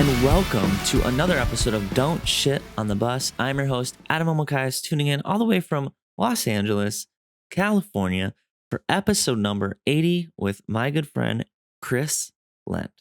and welcome to another episode of Don't Shit on the Bus. I'm your host, Adam Omokais, tuning in all the way from Los Angeles, California, for episode number 80 with my good friend, Chris Lent.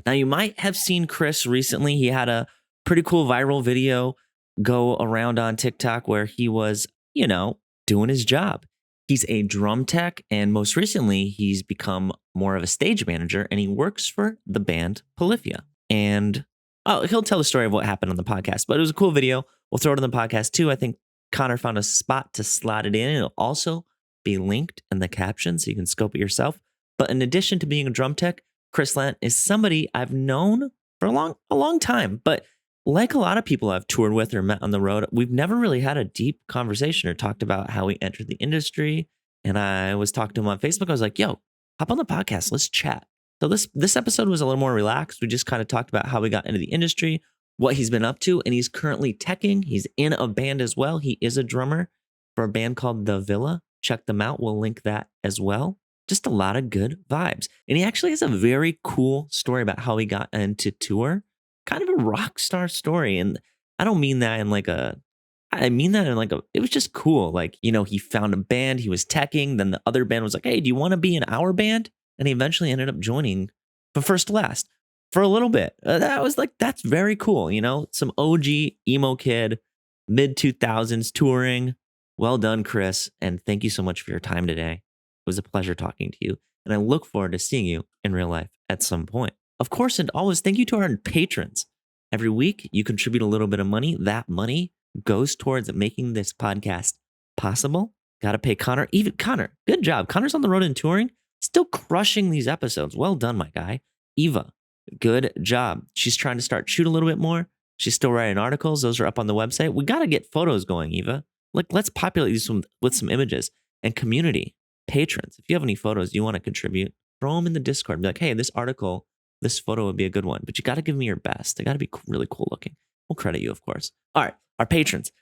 Now, you might have seen Chris recently. He had a pretty cool viral video go around on TikTok where he was, doing his job. He's a drum tech, and most recently, he's become more of a stage manager, and he works for the band Polyphia. And he'll tell the story of what happened on the podcast, but it was a cool video. We'll throw it on the podcast too. I think Connor found a spot to slot it in. It'll also be linked in the caption so you can scope it yourself. But in addition to being a drum tech, Chris Lent is somebody I've known for a long time. But like a lot of people I've toured with or met on the road, we've never really had a deep conversation or talked about how we entered the industry. And I was talking to him on Facebook. I was like, yo, hop on the podcast. Let's chat. So this episode was a little more relaxed. We just kind of talked about how we got into the industry, what he's been up to, and he's currently teching. He's in a band as well. He is a drummer for a band called the Villa. Check them out. We'll link that as well. Just a lot of good vibes. And he actually has a very cool story about how he got into tour. Kind of a rock star story. And I don't mean that in it was just cool. Like, he found a band, he was teching. Then the other band was like, hey, do you want to be in our band? And he eventually ended up joining from first to last for a little bit. That's very cool. Some OG emo kid, mid 2000s touring. Well done, Chris. And thank you so much for your time today. It was a pleasure talking to you. And I look forward to seeing you in real life at some point. Of course, and always thank you to our patrons. Every week, you contribute a little bit of money. That money goes towards making this podcast possible. Got to pay Connor. Even Connor, good job. Connor's on the road and touring. Still crushing these episodes. Well done, my guy. Eva, good job. She's trying to start shoot a little bit more. She's still writing articles. Those are up on the website. We got to get photos going, Eva. Let's populate these with some images. And community, patrons, if you have any photos you want to contribute, throw them in the Discord. Be like, hey, this article, this photo would be a good one. But you got to give me your best. They got to be really cool looking. We'll credit you, of course. All right, our patrons.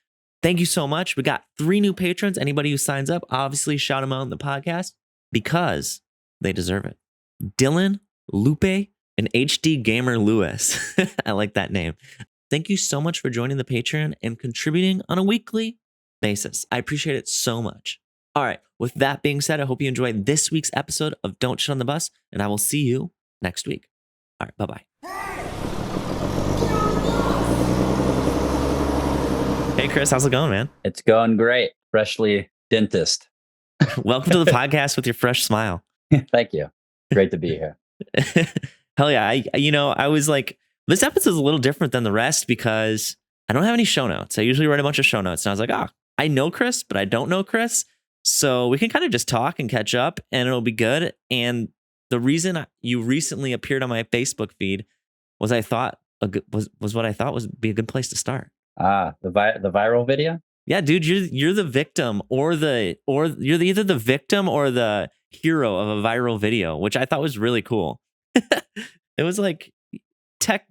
Thank you so much. We got 3 new patrons. Anybody who signs up, obviously shout them out in the podcast because they deserve it. Dylan, Lupe, and HD Gamer Lewis. I like that name. Thank you so much for joining the Patreon and contributing on a weekly basis. I appreciate it so much. All right. With that being said, I hope you enjoyed this week's episode of Don't Shit on the Bus, and I will see you next week. All right. Bye-bye. Hey, Chris. How's it going, man? It's going great. Freshly dentist. Welcome to the podcast with your fresh smile. Thank you. Great to be here. Hell yeah. I was like, this episode's a little different than the rest because I don't have any show notes. I usually write a bunch of show notes. And I was like, I know Chris, but I don't know Chris. So we can kind of just talk and catch up and it'll be good. And the reason you recently appeared on my Facebook feed was what I thought would be a good place to start. The viral video? Yeah, dude, you're the victim or you're either the victim or the hero of a viral video, which I thought was really cool. It was like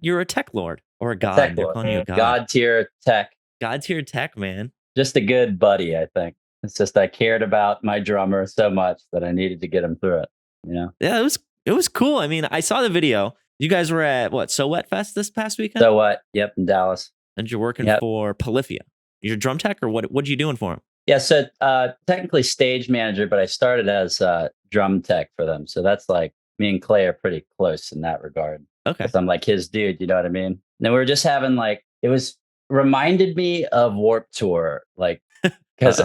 you're a tech lord or a god. They're calling you a god. God tier tech. God tier tech, man. Just a good buddy, I think. It's just I cared about my drummer so much that I needed to get him through it. Yeah, it was cool. I mean, I saw the video. You guys were at what? So What Fest this past weekend? So What? Yep, in Dallas. And you're working for Polyphia. You're a drum tech, or what are you doing for him? Yeah, so technically stage manager, but I started as drum tech for them. So that's like me and Clay are pretty close in that regard. Okay. I'm like his dude, you know what I mean? And then we were just having reminded me of Warped Tour, because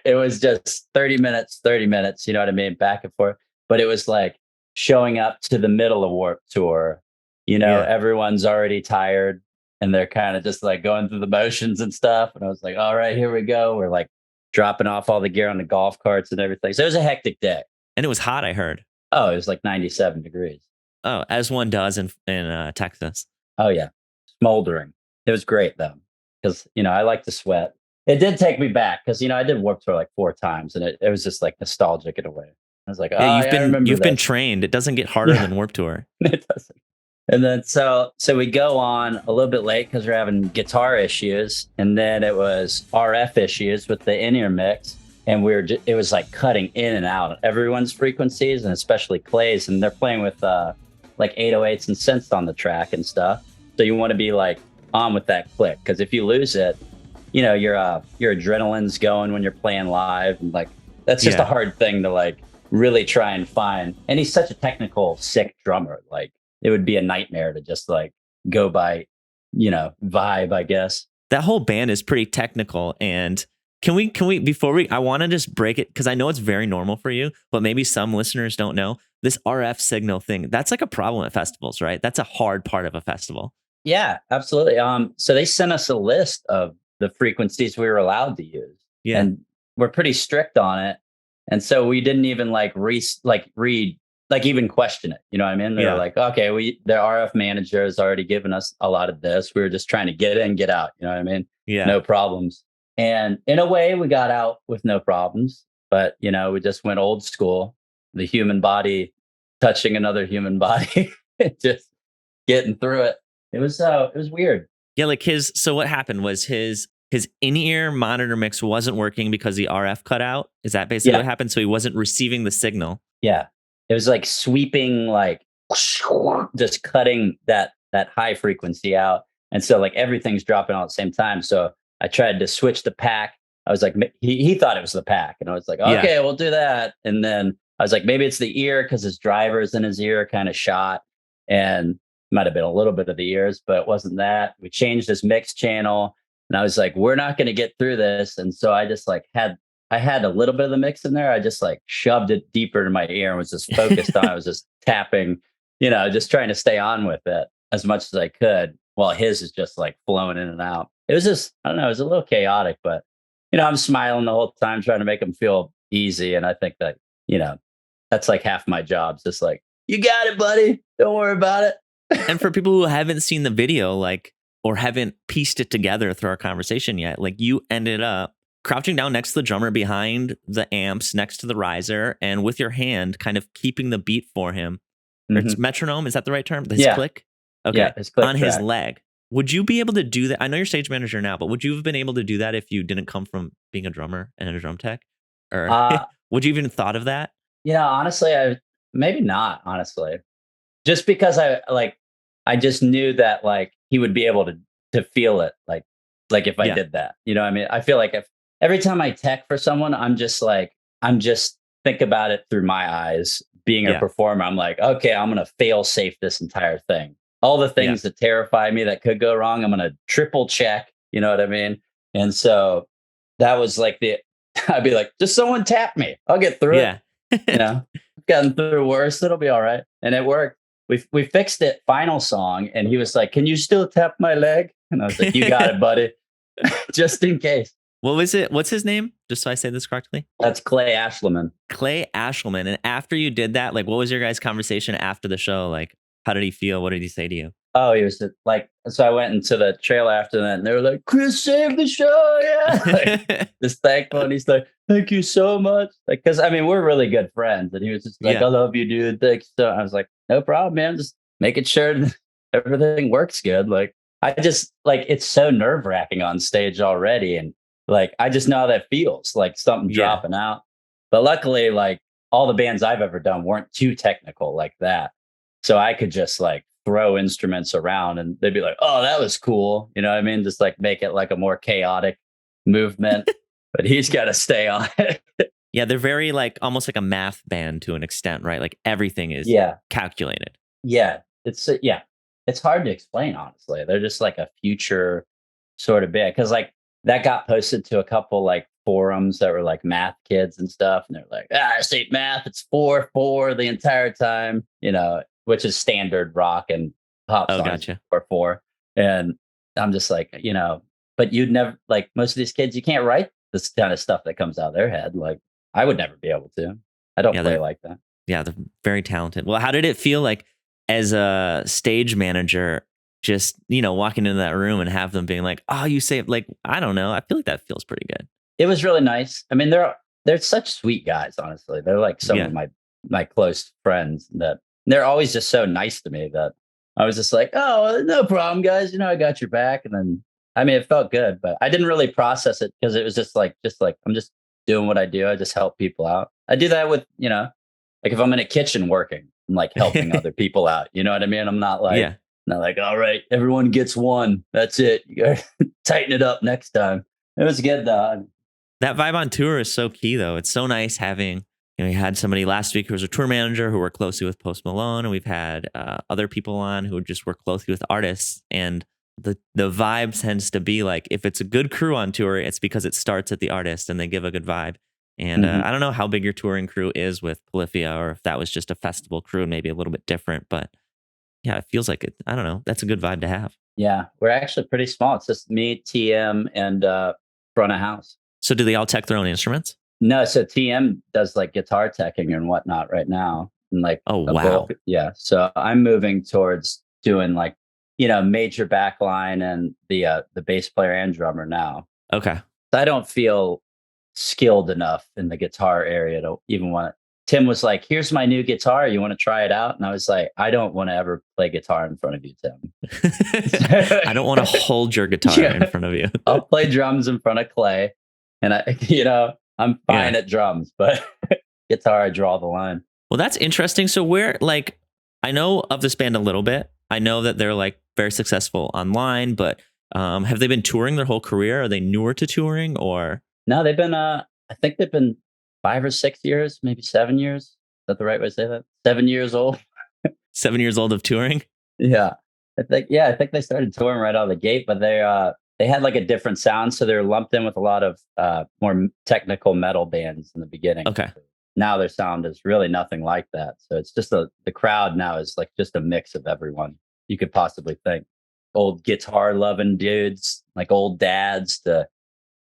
it was just 30 minutes, you know what I mean? Back and forth. But it was like showing up to the middle of Warped Tour, everyone's already tired and they're kind of just like going through the motions and stuff. And I was like, all right, here we go. We're like dropping off all the gear on the golf carts and everything. So it was a hectic day. And it was hot, I heard. Oh, it was like 97 degrees. Oh, as one does in Texas. Oh, yeah. Smoldering. It was great, though, because, I like to sweat. It did take me back because, I did Warped Tour like 4 times and it was just like nostalgic in a way. I was like, you've been trained. It doesn't get harder than Warped Tour. It doesn't. And then so we go on a little bit late because we're having guitar issues. And then it was RF issues with the in-ear mix. And it was like cutting in and out of everyone's frequencies and especially Clay's. And they're playing with like 808s and synths on the track and stuff. So you want to be like on with that click, because if you lose it, your adrenaline's going when you're playing live, and like that's just a hard thing to like really try and find. And he's such a technical, sick drummer. Like it would be a nightmare to just like go by, vibe, I guess. That whole band is pretty technical. And can we, I want to just break it because I know it's very normal for you, but maybe some listeners don't know this RF signal thing. That's like a problem at festivals, right? That's a hard part of a festival. Yeah, absolutely. So they sent us a list of the frequencies we were allowed to use. Yeah. And we're pretty strict on it. And so we didn't even read, even question it. You know what I mean? They're like, okay, the RF manager has already given us a lot of this. We were just trying to get in, get out. You know what I mean? Yeah. No problems. And in a way, we got out with no problems. But, we just went old school, the human body touching another human body, just getting through it. It was weird. Yeah, like so what happened was his in-ear monitor mix wasn't working because the RF cut out. Is that basically what happened? So he wasn't receiving the signal. Yeah. It was like sweeping, like just cutting that high frequency out. And so like everything's dropping out at the same time. So I tried to switch the pack. I was like, he thought it was the pack. And I was like, okay, we'll do that. And then I was like, maybe it's the ear because his drivers in his ear kind of shot. And might have been a little bit of the ears, but it wasn't that. We changed his mix channel. And I was like, we're not going to get through this. And so I just like I had a little bit of the mix in there. I just like shoved it deeper into my ear and was just focused on, I was just tapping, just trying to stay on with it as much as I could, while his is just like flowing in and out. It was just, I don't know, it was a little chaotic, but, I'm smiling the whole time trying to make him feel easy. And I think that, that's like half my job. It's just like, you got it, buddy. Don't worry about it. And for people who haven't seen the video, or haven't pieced it together through our conversation yet, you ended up crouching down next to the drummer behind the amps, next to the riser, and with your hand kind of keeping the beat for him. Mm-hmm. It's metronome. Is that the right term? His click? Okay. Yeah, his click on track. His leg. Would you be able to do that? I know you're stage manager now, but would you have been able to do that if you didn't come from being a drummer and a drum tech? Or would you even thought of that? Honestly, maybe not, honestly. Just because I just knew that he would be able to feel it, like if I did that, I mean, I feel like if every time I tech for someone, I'm just think about it through my eyes. Being a performer, I'm like, okay, I'm gonna fail safe this entire thing. All the things that terrify me that could go wrong, I'm gonna triple check. You know what I mean? And so that was like I'd be like, just someone tap me, I'll get through it. I've gotten through worse. It'll be all right, and it worked. We fixed it. Final song, and he was like, "Can you still tap my leg?" And I was like, "You got it, buddy." Just in case. What was it? What's his name? Just so I say this correctly. That's Clay Ashleman. Clay Ashleman. And after you did that, what was your guys' conversation after the show? How did he feel? What did he say to you? Oh, he was so I went into the trailer after that, and they were like, "Chris saved the show." Yeah. Just thankful. And he's like, "Thank you so much." Because I mean, we're really good friends. And he was just like, "I love you, dude. Thanks." So I was like, "No problem, man. Just making sure everything works good." I just it's so nerve-wracking on stage already. And I just know how that feels, something dropping out. But luckily, all the bands I've ever done weren't too technical like that. So I could just throw instruments around and they'd be like, "Oh, that was cool." You know what I mean? Just make it a more chaotic movement, but he's got to stay on it. Yeah. They're very almost like a math band to an extent, right? Everything is calculated. Yeah. It's hard to explain, honestly. They're just a future sort of band. Cause that got posted to a couple forums that were math kids and stuff. And they're like, "I say math, it's 4/4 the entire time," which is standard rock and pop songs. Gotcha. 4/4. And I'm just but you'd never, most of these kids, you can't write this kind of stuff that comes out of their head. I would never be able to. I don't play like that. Yeah, they're very talented. Well, how did it feel as a stage manager, just, walking into that room and have them being like, "Oh, you say," I don't know. I feel like that feels pretty good. It was really nice. I mean, they're such sweet guys, honestly. They're some of my close friends that they're always just so nice to me that I was just like, "Oh, no problem, guys. I got your back." And then, I mean, it felt good, but I didn't really process it because it was just I'm just doing what I do. I just help people out. I do that with, if I'm in a kitchen working, I'm helping other people out. You know what I mean? I'm not they're like, all right, everyone gets one. That's it. You gotta tighten it up next time. It was good though. That vibe on tour is so key, though. It's so nice having, we had somebody last week who was a tour manager who worked closely with Post Malone, and we've had other people on who just work closely with artists. And the vibe tends to be like, if it's a good crew on tour, it's because it starts at the artist and they give a good vibe. And I don't know how big your touring crew is with Polyphia, or if that was just a festival crew and maybe a little bit different. But yeah, it feels like it. I don't know. That's a good vibe to have. Yeah, we're actually pretty small. It's just me, TM, and front of house. So do they all tech their own instruments? No, so TM does like guitar teching and whatnot right now. And like, oh, wow. Yeah. So I'm moving towards doing like, major backline and the bass player and drummer now. Okay. So I don't feel skilled enough in the guitar area to even want to. Tim was like, here's my new guitar. You want to try it out? And I was like, I don't want to ever play guitar in front of you, Tim. I don't want to hold your guitar in front of you. I'll play drums in front of Clay. And I'm fine at drums, but guitar, I draw the line. Well, that's interesting. So I know of this band a little bit. I know that they're like very successful online, but have they been touring their whole career? Are they newer to touring or? No, they've been, I think they've been 5 or 6 years, maybe 7 years. Is that the right way to say that? 7 years old. 7 years old of touring? Yeah. I think they started touring right out of the gate, but they had like a different sound. So they're lumped in with a lot of more technical metal bands in the beginning. Okay. Now their sound is really nothing like that. So it's just the crowd now is like just a mix of everyone you could possibly think. Old guitar loving dudes, like old dads, to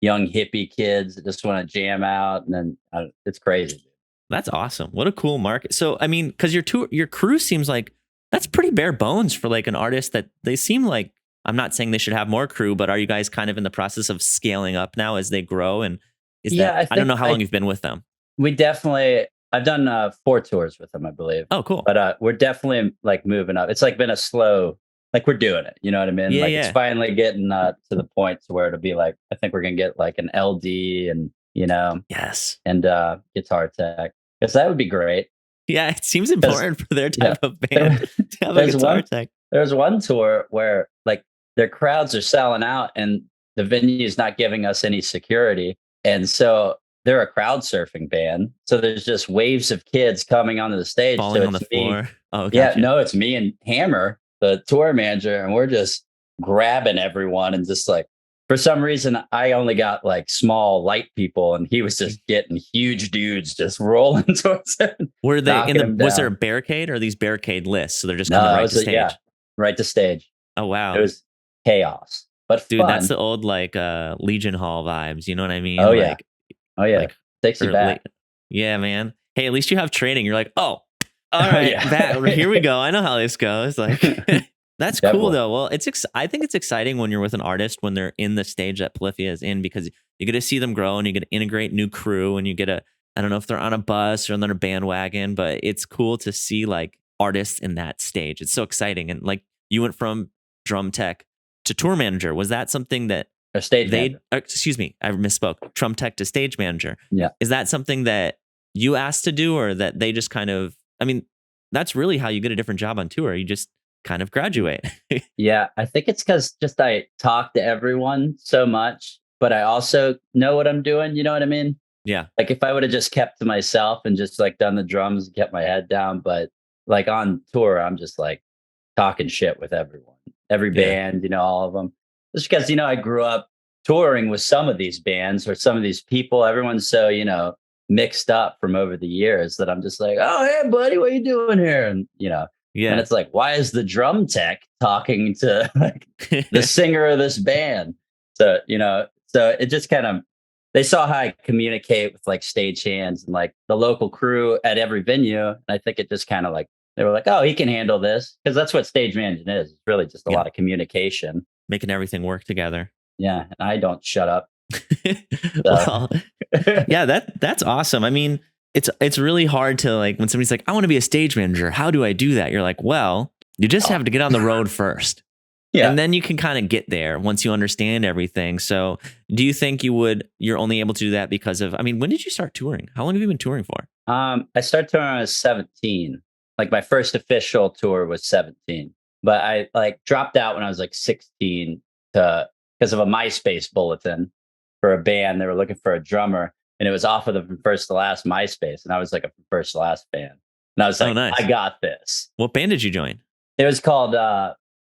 young hippie kids that just want to jam out. And then it's crazy. That's awesome. What a cool market. So, I mean, because your crew seems like that's pretty bare bones for like an artist that they seem like, I'm not saying they should have more crew, but are you guys kind of in the process of scaling up now as they grow? And I don't know how long you've been with them. I've done 4 tours with them, I believe. Oh, cool. But we're definitely like moving up. It's like been a slow, like we're doing it. You know what I mean? Yeah, It's finally getting to the point to where it'll be like, I think we're going to get like an LD and, yes. And guitar tech. Because that would be great. Yeah, it seems important for their type of band to have a guitar tech. There's one tour where like their crowds are selling out and the venue is not giving us any security. And so they're a crowd surfing band. So there's just waves of kids coming onto the stage. Falling on the floor. Oh, gotcha. Yeah, no, it's me and Hammer, the tour manager, and we're just grabbing everyone and just like, for some reason, I only got like small, light people, and he was just getting huge dudes just rolling towards him. Were they was there a barricade or are these barricade lists? So they're just coming right to stage? Yeah, right to stage. Oh, wow. It was chaos. But dude, fun. That's the old like Legion Hall vibes. You know what I mean? Oh, yeah. Takes you back. Yeah, man. Hey, at least you have training. You're like, oh, all right, here we go. I know how this goes. Like, that's cool though. Well, I think it's exciting when you're with an artist when they're in the stage that Polyphia is in, because you get to see them grow and you get to integrate new crew and you get I don't know if they're on a bus or on a bandwagon, but it's cool to see like artists in that stage. It's so exciting. And like you went from drum tech to tour manager. Was that something that excuse me, I misspoke. Drum tech to stage manager. Yeah. Is that something that you asked to do, or that they just kind of, I mean, that's really how you get a different job on tour. You just kind of graduate. Yeah. I think it's because I talk to everyone so much, but I also know what I'm doing. You know what I mean? Yeah. Like if I would have just kept to myself and just like done the drums and kept my head down, but like on tour, I'm just like talking shit with everyone, every band, all of them. Just because, I grew up touring with some of these bands or some of these people. Everyone's so, mixed up from over the years that I'm just like, oh, hey, buddy, what are you doing here? And, and it's like, why is the drum tech talking to like the singer of this band? So, so it just kind of, they saw how I communicate with like stagehands and like the local crew at every venue. And I think it just kind of like, they were like, oh, he can handle this. Because that's what stage management is. It's really just a lot of communication. Making everything work together. Yeah. And I don't shut up. Well, yeah, that's awesome. I mean, it's really hard to like, when somebody's like, I want to be a stage manager, how do I do that? You're like, well, you just have to get on the road first. Yeah. And then you can kind of get there once you understand everything. So do you think you're only able to do that because of, I mean, when did you start touring? How long have you been touring for? I started touring when I was 17. Like my first official tour was 17. but I like dropped out when I was like 16 to because of a MySpace bulletin for a band. They were looking for a drummer, and it was off of the From First to Last MySpace, and I was like a From First to Last fan, and I was Oh, like, nice. I got this. What band did you join? It was called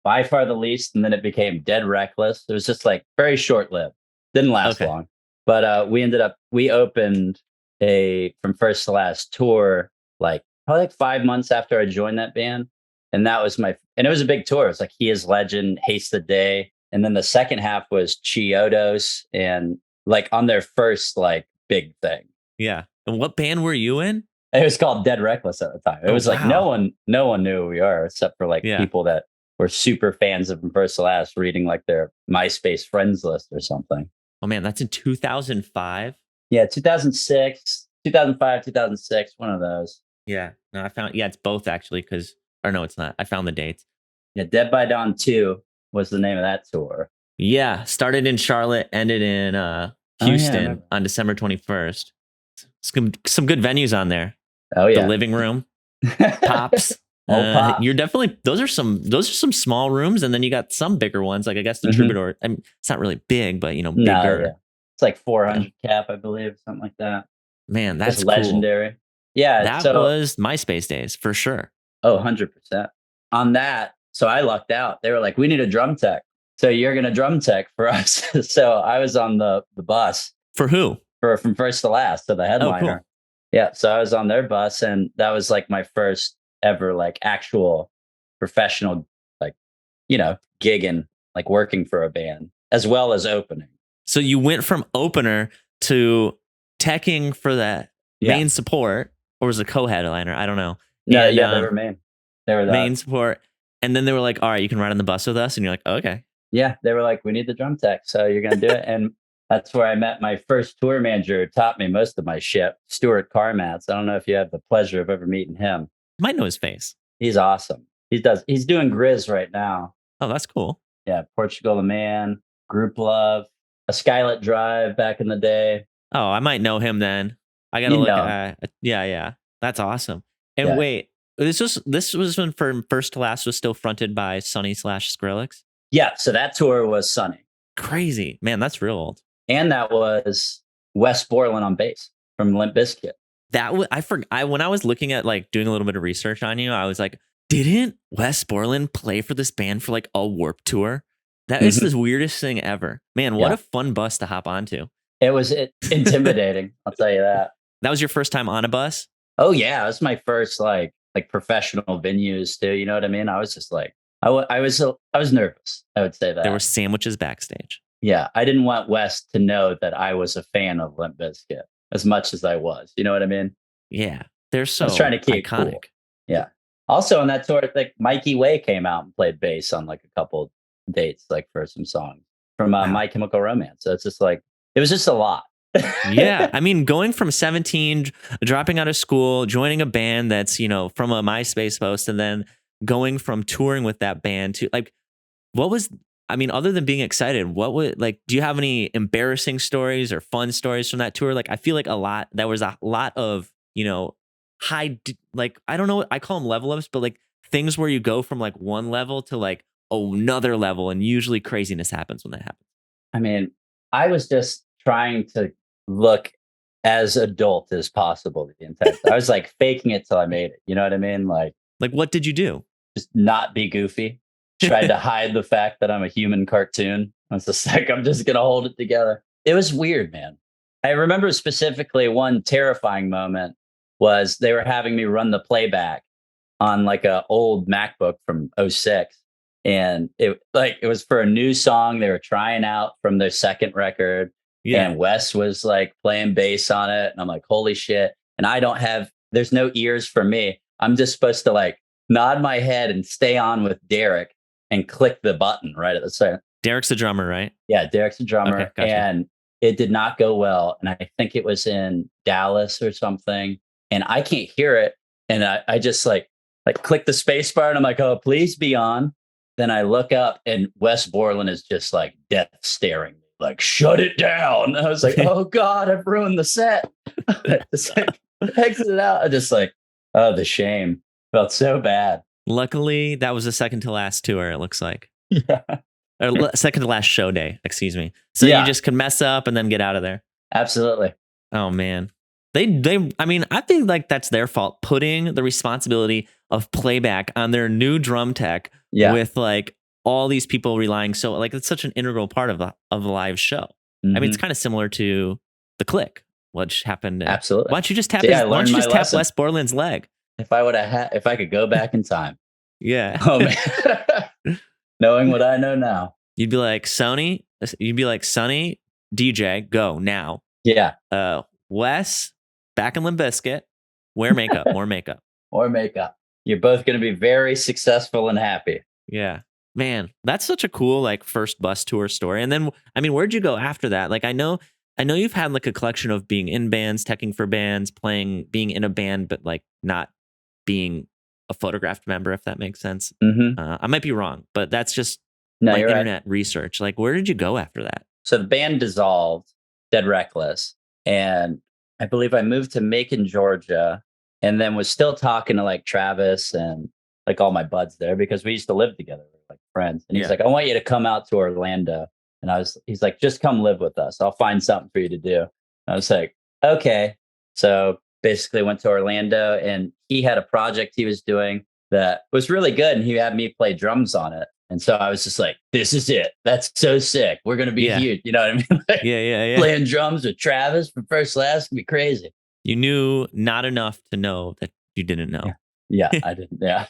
By Far the Least, and then it became Dead Reckless. It was just like very short lived, didn't last Okay. long. But we opened a From First to Last tour like probably like 5 months after I joined that band. And and it was a big tour. It was like He Is Legend, Haste the Day. And then the second half was Chiodos and like on their first like big thing. Yeah. And what band were you in? It was called Dead Reckless at the time. It was like wow. no one knew who we are except for like Yeah. people that were super fans of From First to Last, reading like their MySpace friends list or something. Oh man, that's in 2005. Yeah, 2006, 2005, 2006, one of those. Yeah. No, I found. Yeah, it's both actually. Or no, it's not. I found the dates. Yeah, Dead by Dawn 2 was the name of that tour. Yeah, started in Charlotte, ended in Houston on December 21st. Some good venues on there. Oh yeah, the living room, Pops. Pops. You're definitely those are some small rooms, and then you got some bigger ones. Like I guess the Troubadour. I mean, it's not really big, but bigger. No, yeah. It's like 400 cap, I believe, something like that. Man, that's it's legendary. Cool. Yeah, that was MySpace days for sure. Oh, 100%. On that, so I lucked out. They were like, "We need a drum tech, so you're gonna drum tech for us." So I was on the bus for who? For From First to Last, so the headliner. Oh, cool. Yeah, so I was on their bus, and that was like my first ever like actual professional like gigging, like working for a band as well as opening. So you went from opener to teching for that main support, or was it co-headliner? I don't know. No, and, they were main. They were main support, and then they were like, "All right, you can ride on the bus with us," and you're like, oh, "Okay." Yeah, they were like, "We need the drum tech, so you're gonna do it." And that's where I met my first tour manager who taught me most of my shit, Stuart Carmatz. I don't know if you have the pleasure of ever meeting him. Might know his face. He's awesome. He's doing Grizz right now. Oh, that's cool. Yeah, Portugal the Man, Group Love, a Skylit Drive back in the day. Oh, I might know him then. I gotta look at yeah. That's awesome. And wait, this was when From First to Last was still fronted by Sonny/Skrillex? Yeah, so that tour was Sonny. Crazy. Man, that's real old. And that was Wes Borland on bass from Limp Bizkit. That was when I was looking at like doing a little bit of research on you, I was like, didn't Wes Borland play for this band for like a Warped Tour? That is the weirdest thing ever. Man, what a fun bus to hop onto. It was intimidating, I'll tell you that. That was your first time on a bus? Oh yeah, it was my first like professional venues too. You know what I mean? I was just like, I was nervous. I would say that there were sandwiches backstage. Yeah, I didn't want Wes to know that I was a fan of Limp Bizkit as much as I was. You know what I mean? Yeah, they're so I was trying to keep iconic. Cool. Yeah. Also on that tour, like Mikey Way came out and played bass on like a couple dates, like for some songs from My Chemical Romance. So it's just like it was just a lot. Yeah, I mean, going from 17, dropping out of school, joining a band that's from a MySpace post, and then going from touring with that band to like, what was? I mean, other than being excited, what would like? Do you have any embarrassing stories or fun stories from that tour? Like, I feel like there was a lot of high, like I don't know, I call them level ups, but like things where you go from like one level to like another level, and usually craziness happens when that happens. I mean, I was just trying to look as adult as possible the entire time. I was like faking it till I made it. You know what I mean? Like what did you do? Just not be goofy. Tried to hide the fact that I'm a human cartoon. I was just like, I'm just gonna hold it together. It was weird, man. I remember specifically one terrifying moment was they were having me run the playback on like a old MacBook from 06. And it was for a new song they were trying out from their second record. Yeah. And Wes was like playing bass on it. And I'm like, holy shit. And there's no ears for me. I'm just supposed to like nod my head and stay on with Derek and click the button right at the start. Derek's the drummer, right? Yeah, Derek's the drummer. Okay, gotcha. And it did not go well. And I think it was in Dallas or something. And I can't hear it. And I just like click the space bar and I'm like, oh, please be on. Then I look up and Wes Borland is just like death staring, like, shut it down. And I was like, oh God, I've ruined the set. Just like exit out. I just like, oh, the shame. Felt so bad. Luckily, that was the second to last tour, it looks like. Yeah. Or second to last show day, excuse me. So Yeah. you just can mess up and then get out of there. Absolutely. Oh man. I mean, I think like that's their fault, putting the responsibility of playback on their new drum tech with like all these people relying. So like it's such an integral part of the live show. I mean, it's kind of similar to the Click, which happened. Absolutely. Why don't you just tap lesson. Wes Borland's leg? If I could go back in time. Yeah. Oh man. Knowing what I know now. You'd be like, Sonny, DJ, go now. Yeah. Wes, back in Limp Bizkit, wear makeup, more makeup. More makeup. You're both going to be very successful and happy. Yeah. Man, that's such a cool like first bus tour story. And then, I mean, where'd you go after that? Like, I know you've had like a collection of being in bands, teching for bands, being in a band, but like not being a photographed member, if that makes sense. I might be wrong, but that's just my internet research. Like, where did you go after that? So the band dissolved, Dead Reckless. And I believe I moved to Macon, Georgia, and then was still talking to like Travis and like all my buds there because we used to live together, like friends. And he's like, I want you to come out to Orlando. And he's like, just come live with us. I'll find something for you to do. And I was like, okay. So basically went to Orlando, and he had a project he was doing that was really good. And he had me play drums on it. And so I was just like, this is it. That's so sick. We're going to be huge. You know what I mean? Like, yeah. Playing drums with Travis from First Last can be crazy. You knew not enough to know that you didn't know. Yeah, I didn't. Yeah.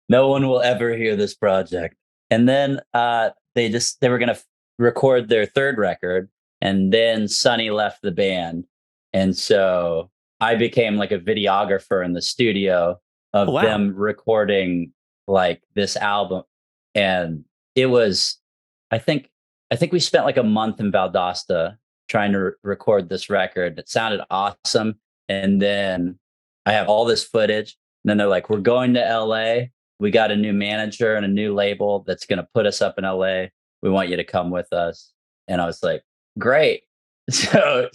No one will ever hear this project. And then they were going to record their third record. And then Sonny left the band. And so I became like a videographer in the studio of them recording like this album. And it was, I think we spent like a month in Valdosta trying to record this record. It sounded awesome. And then I have all this footage. And then they're like, we're going to LA. We got a new manager and a new label that's going to put us up in LA. We want you to come with us. And I was like, great. So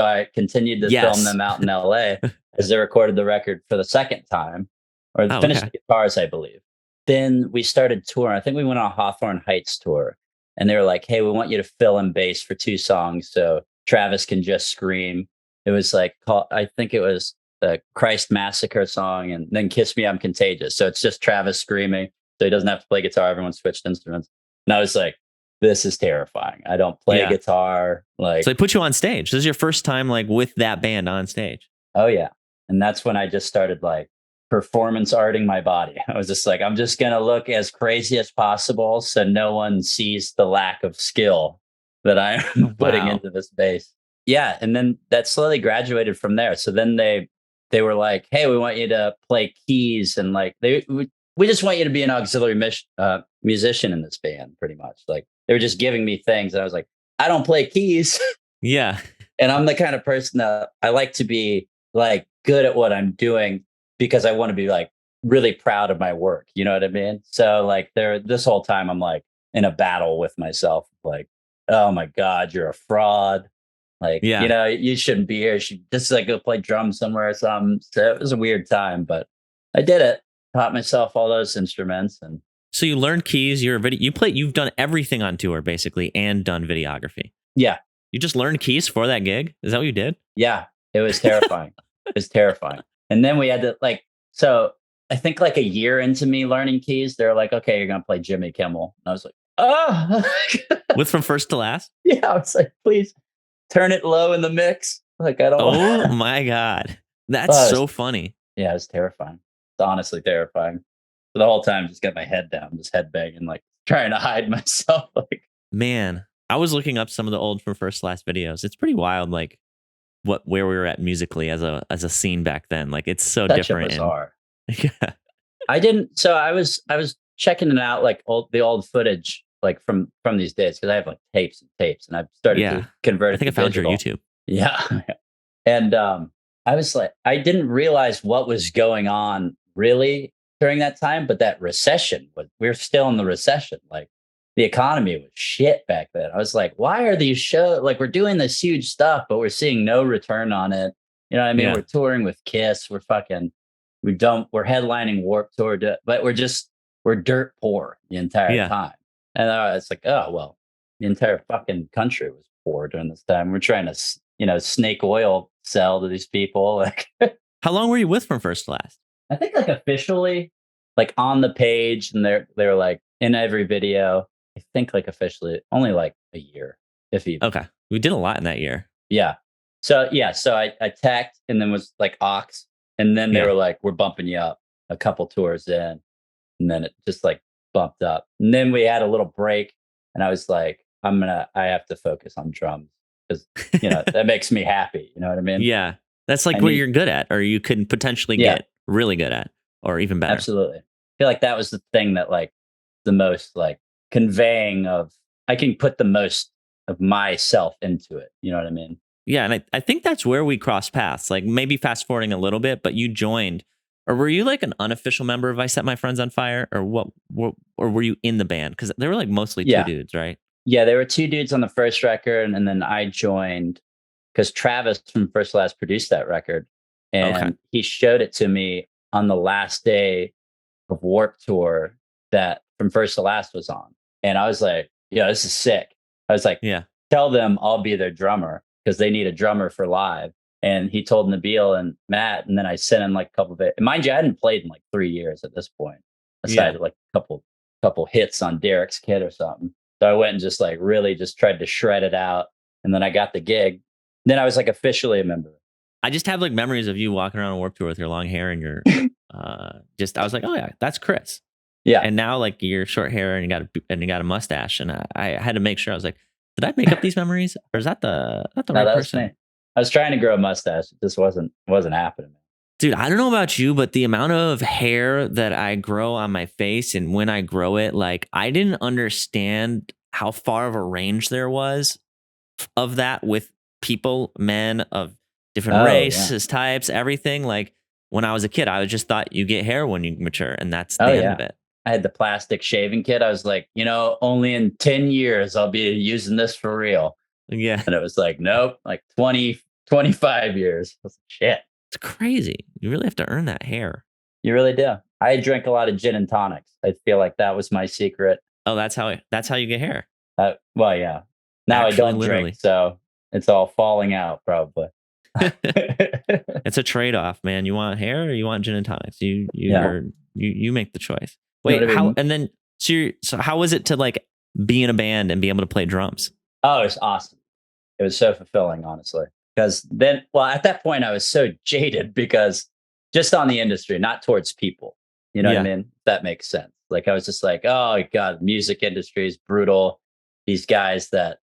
I continued to film them out in LA as they recorded the record for the second time, or finished the guitars, I believe. Then we started touring. I think we went on a Hawthorne Heights tour, and they were like, hey, we want you to fill in bass for 2 songs so Travis can just scream. It was like, I think it was the Christ Massacre song, and then Kiss Me, I'm Contagious. So it's just Travis screaming. So he doesn't have to play guitar. Everyone switched instruments. And I was like, this is terrifying. I don't play guitar. Like, so they put you on stage. This is your first time like with that band on stage. Oh yeah. And that's when I just started like performance arting my body. I was just like, I'm just going to look as crazy as possible so no one sees the lack of skill that I'm putting into this bass. Yeah. And then that slowly graduated from there. So then they were like, hey, we want you to play keys. And like, we just want you to be an auxiliary musician in this band, pretty much. Like, they were just giving me things. And I was like, I don't play keys. Yeah. And I'm the kind of person that I like to be like good at what I'm doing because I want to be like really proud of my work. You know what I mean? So like this whole time I'm like in a battle with myself. Like, oh my God, you're a fraud. Like, you know, you shouldn't be here. You should just like go play drums somewhere or something. So it was a weird time, but I did it. Taught myself all those instruments. And so you learned keys. You've done everything on tour basically, and done videography. Yeah. You just learned keys for that gig? Is that what you did? Yeah. It was terrifying. It was terrifying. And then we had to like, so I think like a year into me learning keys, they're like, okay, you're going to play Jimmy Kimmel. And I was like, oh. With From First to Last? Yeah. I was like, please turn it low in the mix. Like, I don't Oh my God. That's so funny. Yeah. It was terrifying. It's honestly terrifying. So the whole time, just got my head down, just headbanging, like trying to hide myself. Like, man, I was looking up some of the old From First to Last videos. It's pretty wild, like where we were at musically as a scene back then. Like, it's so different. Bizarre. Yeah. I was checking it out, like the old footage, like from these days, because I have like tapes and tapes, and I've started to convert it. I think I found your YouTube. Yeah. And I was like, I didn't realize what was going on really during that time, but that recession we were still in the recession. Like, the economy was shit back then. I was like, why are these shows like, we're doing this huge stuff, but we're seeing no return on it. You know what I mean? Yeah. We're touring with Kiss. We're we're headlining Warped Tour, but we're dirt poor the entire Yeah. time. And it's like, oh, well, the entire fucking country was poor during this time. We're trying to, snake oil sell to these people. Like, How long were you with From First to Last? I think like officially, like on the page, and they're like in every video. I think like officially only like a year, if even. Okay. We did a lot in that year. Yeah. So I tacked and then was like Ox, and then they Yeah. were like, we're bumping you up a couple tours in, and then it just like bumped up. And then we had a little break, and I was like, I have to focus on drums because that makes me happy. You know what I mean? Yeah. That's like what you're good at, or you could potentially get really good at, or even better. Absolutely. I feel like that was the thing that like the most like conveying of, I can put the most of myself into it. You know what I mean? Yeah, and I think that's where we crossed paths. Like maybe fast forwarding a little bit, but you joined, or were you like an unofficial member of I Set My Friends on Fire, or what or were you in the band? Because they were like mostly two dudes, right? Yeah, there were two dudes on the first record, and then I joined because Travis from First to Last produced that record, and he showed it to me on the last day of Warped Tour that From First to Last was on, and I was like, "Yeah, this is sick." I was like, Yeah, tell them I'll be their drummer because they need a drummer for live. And he told Nabil and Matt, and then I sent him like a couple of it. And mind you, I hadn't played in like 3 years at this point, aside like a couple hits on Derek's Kid or something. So I went and just like really just tried to shred it out, and then I got the gig. Then I was like officially a member. I just have like memories of you walking around on Warped Tour with your long hair and your I was like, oh yeah, that's Chris. Yeah. And now like your short hair and you got a mustache, and I had to make sure. I was like, did I make up these memories, or is that the right person? Me. I was trying to grow a mustache. It just wasn't happening. Dude, I don't know about you, but the amount of hair that I grow on my face, and when I grow it, like I didn't understand how far of a range there was of that with people, men of different races, types, everything. Like when I was a kid, I just thought you get hair when you mature, and that's the end of it. I had the plastic shaving kit. I was like, only in 10 years I'll be using this for real. Yeah. And it was like, nope, like 20, 25 years. I was like, shit. It's crazy. You really have to earn that hair. You really do. I drank a lot of gin and tonics. I feel like that was my secret. Oh, that's how you get hair. Well, yeah. Now actually, I don't drink, so it's all falling out probably. It's a trade-off, man. You want hair or you want gin and tonics? You make the choice. Wait, so how was it to like be in a band and be able to play drums? Oh, it was awesome. It was so fulfilling, honestly. Because then, at that point, I was so jaded because just on the industry, not towards people. You know what I mean? That makes sense. Like I was just like, oh God, music industry is brutal. These guys that,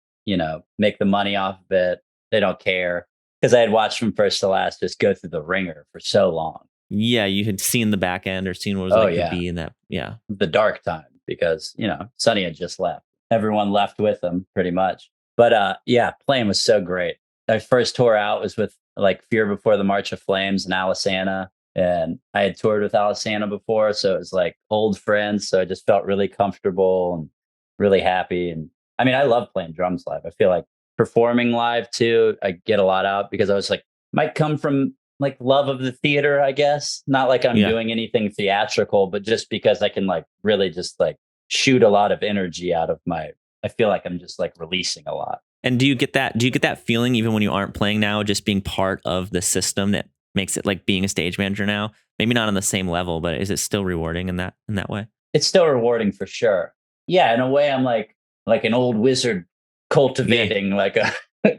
make the money off of it, they don't care. Because I had watched From First to Last just go through the ringer for so long. Yeah, you had seen the back end or seen what it was to be in that. Yeah. The dark time because, Sonny had just left. Everyone left with him pretty much. But playing was so great. My first tour out was with like Fear Before the March of Flames and Alisana. And I had toured with Alisana before. So it was like old friends. So I just felt really comfortable and really happy. And I mean, I love playing drums live. I feel like performing live too, I get a lot out because I was like, might come from like love of the theater, I guess. Not like I'm doing anything theatrical, but just because I can like really just like shoot a lot of energy out of I feel like I'm just like releasing a lot. And do you get that feeling even when you aren't playing now, just being part of the system that makes it like being a stage manager now? Maybe not on the same level, but is it still rewarding in that way? It's still rewarding for sure. Yeah, in a way I'm like an old wizard cultivating like a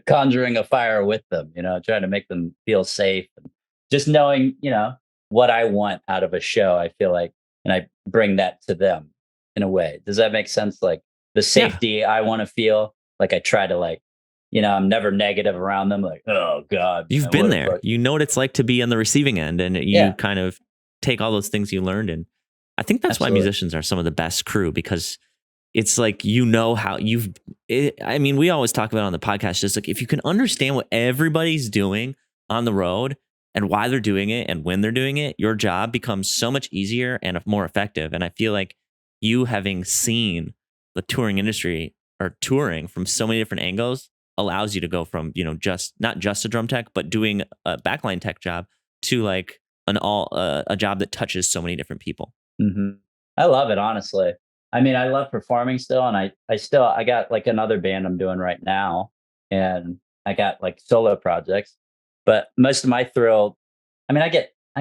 conjuring a fire with them, trying to make them feel safe and just knowing, what I want out of a show. I feel like, and I bring that to them in a way. Does that make sense? Like the safety I want to feel, like I try to like, I'm never negative around them. Like, oh God, you've been there. You know what it's like to be on the receiving end, and you kind of take all those things you learned. And I think that's why musicians are some of the best crew, because it's like, how we always talk about on the podcast, just like if you can understand what everybody's doing on the road and why they're doing it and when they're doing it, your job becomes so much easier and more effective. And I feel like you having seen the touring industry or touring from so many different angles allows you to go from, not just a drum tech, but doing a backline tech job to like a job that touches so many different people. Hmm. I love it, honestly. I mean, I love performing still, and I got like another band I'm doing right now, and I got like solo projects. But most of my thrill, I mean, I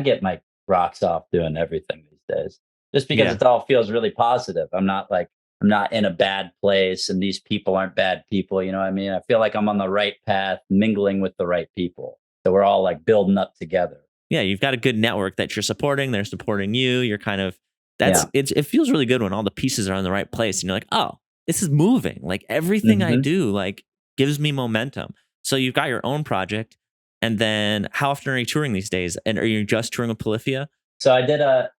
get my rocks off doing everything these days, just because Yeah. it all feels really positive. I'm not in a bad place, and these people aren't bad people. You know what I mean? I feel like I'm on the right path, mingling with the right people. So we're all like building up together. Yeah, you've got a good network that you're supporting. They're supporting you. You're kind of Yeah. it feels really good when all the pieces are in the right place and you're like, "Oh, this is moving." Like everything I Hmm. do like gives me momentum. So you've got your own project, and then how often are you touring these days? And are you just touring with Polyphia? So I did a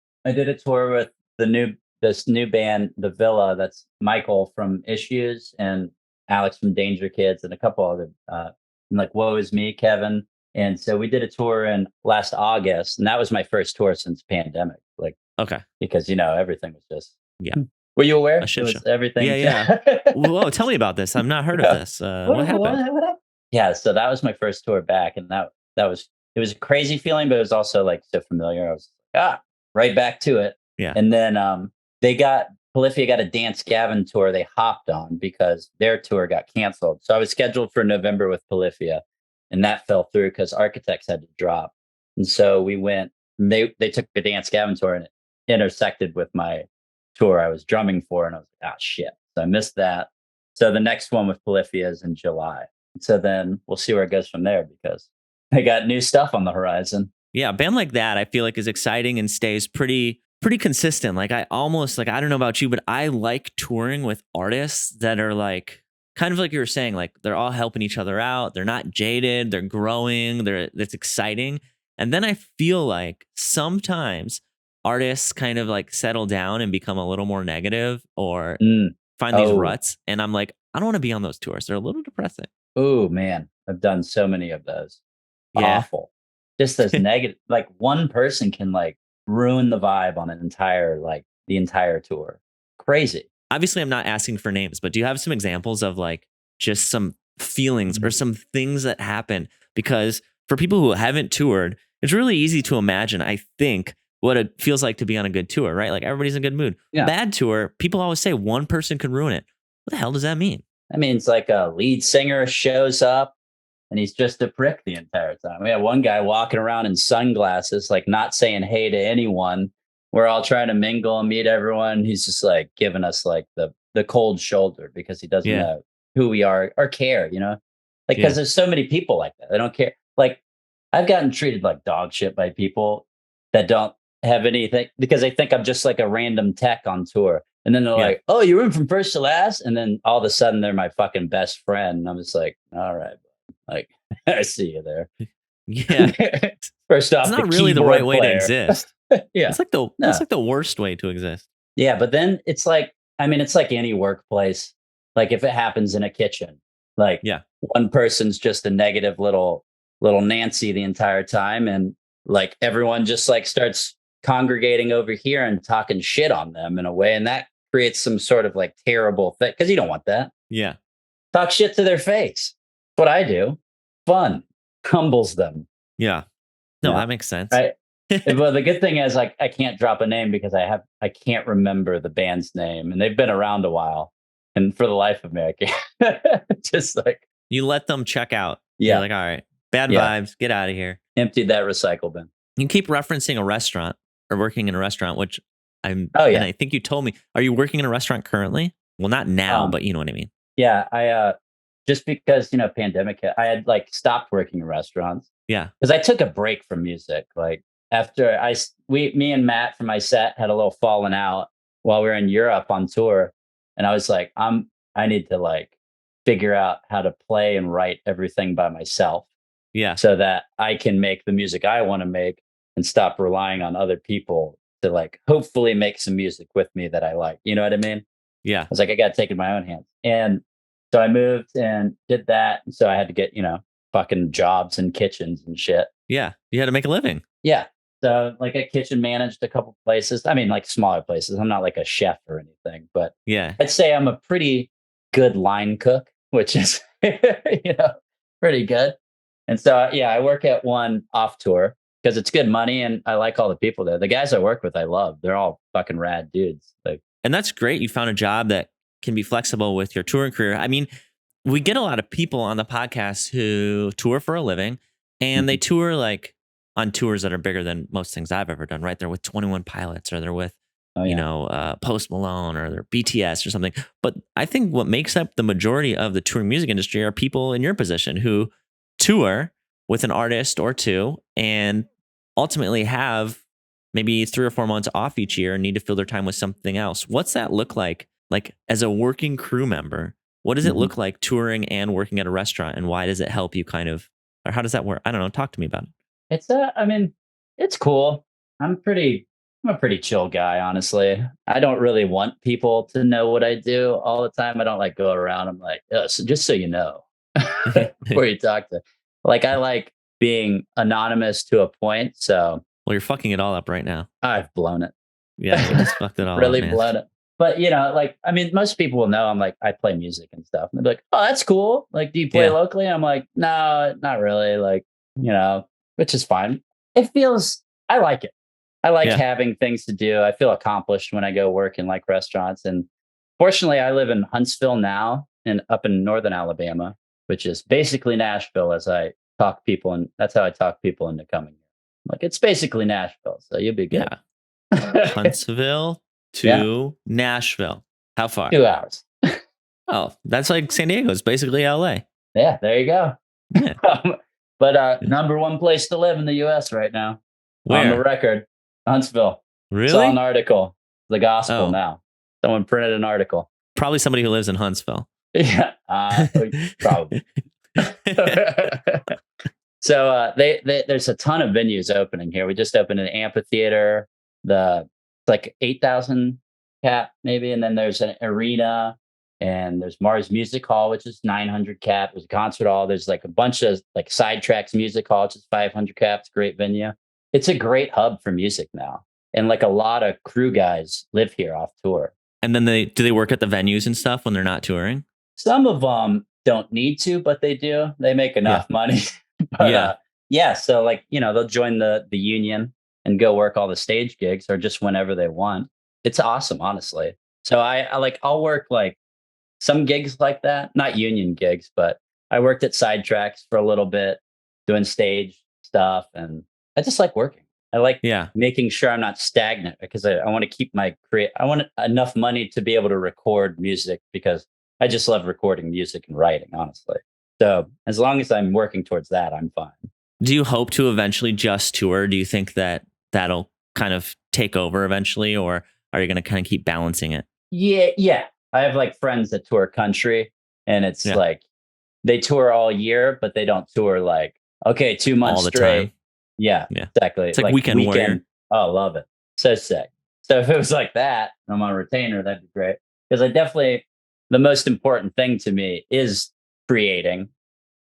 tour with this new band, the Villa. That's Michael from Issues and Alex from Danger Kids and a couple other and like Woe Is Me, Kevin. And so we did a tour in last August, and that was my first tour since pandemic. Like Okay. because everything was just. Yeah. Were you A aware? It shit show. was everything. Yeah, yeah. Whoa, tell me about this. I've not heard of Yeah. this. What happened? What happened? Yeah, so that was my first tour back, and that was it was a crazy feeling, but it was also like so familiar. I was right back to it. Yeah. And then they got Polyphia got a Dance Gavin tour they hopped on because their tour got canceled. So I was scheduled for November with Polyphia, and that fell through because Architects had to drop. And so we went. They took the Dance Gavin tour, and it intersected with my tour I was drumming for, and I was like, shit. So I missed that. So the next one with Polyphia is in July. So then we'll see where it goes from there because they got new stuff on the horizon. Yeah, a band like that I feel like is exciting and stays pretty consistent. Like I almost like I don't know about you, but I like touring with artists that are like kind of like you were saying, like they're all helping each other out. They're not jaded, they're growing, it's exciting. And then I feel like sometimes artists kind of like settle down and become a little more negative or Mm. find these Oh, ruts. And I'm like, I don't want to be on those tours. They're a little depressing. oh man, I've done so many of those. Yeah. Awful. Just those negative. Like one person can like ruin the vibe on an entire the entire tour. Crazy. Obviously I'm not asking for names, but do you have some examples of like just some feelings or some things that happen? Because for people who haven't toured, it's really easy to imagine, I think, what it feels like to be on a good tour, right? Like everybody's in a good mood. Yeah. Bad tour, people always say one person can ruin it. What the hell does that mean? I mean, it's like a lead singer shows up and he's just a prick the entire time. We had one guy walking around in sunglasses, like not saying hey to anyone. We're all trying to mingle and meet everyone. He's just like giving us like the cold shoulder because he doesn't Yeah. know who we are or care, Like Yeah. because there's so many people like that. They don't care. Like I've gotten treated like dog shit by people that don't have anything because they think I'm just like a random tech on tour. And then they're Yeah. like, "Oh, you're in from first to last," and then all of a sudden they're my fucking best friend. And I'm just like, "All right, like I see you there." Yeah. First It's off, the not really the right keyboard way to player. exist. Yeah, It's like no, the worst way to exist. yeah, but then it's like, I mean, it's like any workplace. Like if it happens in a kitchen, like Yeah. one person's just a negative little Nancy the entire time, and like everyone just like starts congregating over here and talking shit on them in a way, and that creates some sort of like terrible thing because you don't want that. Yeah. Talk shit to their face. What I do, fun, humbles them. Yeah. No, Yeah, that makes sense. right. Well, the good thing is like I can't drop a name because I can't remember the band's name, and they've been around a while. And for the life of me, I can't. Just like You let them check out. You're yeah, like, all right, bad yeah, vibes, get out of here. emptied that recycle bin. You keep referencing a restaurant or working in a restaurant, which Oh and yeah, I think you told me, are you working in a restaurant currently? Well, not now, um, but you know what I mean. yeah. I just because pandemic hit, I had like stopped working in restaurants Yeah. because I took a break from music. Like after me and Matt from my set had a little falling out while we were in Europe on tour, and I was like, I need to like figure out how to play and write everything by myself Yeah. so that I can make the music I want to make and stop relying on other people to like hopefully make some music with me that I like. You know what I mean? I Yeah. was like, I got to take it in my own hands. And so I moved and did that. And so I had to get, fucking jobs in kitchens and shit. Yeah. You had to make a living. Yeah. So like I kitchen managed a couple places. I mean, like smaller places. I'm not like a chef or anything, but Yeah. I'd say I'm a pretty good line cook, which is, pretty good. And so, yeah, I work at one off tour because it's good money and I like all the people there. The guys I work with, I love. They're all fucking rad dudes. Like, And that's great. You found a job that can be flexible with your touring career. I mean, we get a lot of people on the podcast who tour for a living and they tour like on tours that are bigger than most things I've ever done, right? They're with 21 Pilots or they're with, Post Malone or they're BTS or something. But I think what makes up the majority of the touring music industry are people in your position who tour with an artist or two and ultimately have maybe 3 or 4 months off each year and need to fill their time with something else. What's that look like? Like as a working crew member, what does it look like touring and working at a restaurant? And why does it help you or how does that work? I don't know. Talk to me about it. it's I mean, it's cool. I'm a pretty chill guy, honestly. I don't really want people to know what I do all the time. I don't like go around. I'm like, so just so you know, before you talk to, like, I like being anonymous to a point. So Well, you're fucking it all up right now. I've blown it. Yeah, you just fucked it all Really up, man. blown it. But like, I mean, most people will know I'm like, I play music and stuff. And they're like, oh, that's cool. Like, do you play Yeah. locally? And I'm like, no, not really. Like, which is fine. I like it. I like Yeah. having things to do. I feel accomplished when I go work in like restaurants. And fortunately, I live in Huntsville now and up in northern Alabama, which is basically Nashville as I talk people. And that's how I talk people into coming here. Like, it's basically Nashville. So you'll be good. Yeah. Huntsville to Nashville. How far? 2 hours. Oh, that's like San Diego. It's basically LA. Yeah, there you go. Yeah. But number one place to live in the US right now. On the Where? record, Huntsville. Saw Really? an article. The gospel Oh. now. Someone printed an article. Probably somebody who lives in Huntsville. Yeah, probably. So there's a ton of venues opening here. We just opened an amphitheater, it's like 8,000 cap maybe, and then there's an arena, and there's Mars Music Hall, which is 900 cap. There's a concert hall. There's like a bunch of like Sidetracks Music Hall, which is 500 cap. It's a great venue. It's a great hub for music now, and like a lot of crew guys live here off tour. And then do they work at the venues and stuff when they're not touring? Some of them don't need to, but they do. They make enough money. But so like, they'll join the union and go work all the stage gigs or just whenever they want. It's awesome, honestly. So I'll work like some gigs like that, not union gigs, but I worked at Sidetracks for a little bit doing stage stuff, and I just like working. I like making sure I'm not stagnant because I want to keep I want enough money to be able to record music because I just love recording music and writing, honestly. So as long as I'm working towards that, I'm fine. Do you hope to eventually just tour? Do you think that that'll kind of take over eventually, or are you going to kind of keep balancing it? Yeah. I have like friends that tour country, and it's like they tour all year, but they don't tour like, okay, 2 months all the straight. time. Yeah, exactly. It's like Weekend Warrior. Oh, love it. So sick. So if it was like that, I'm on a retainer, that'd be great. Because the most important thing to me is creating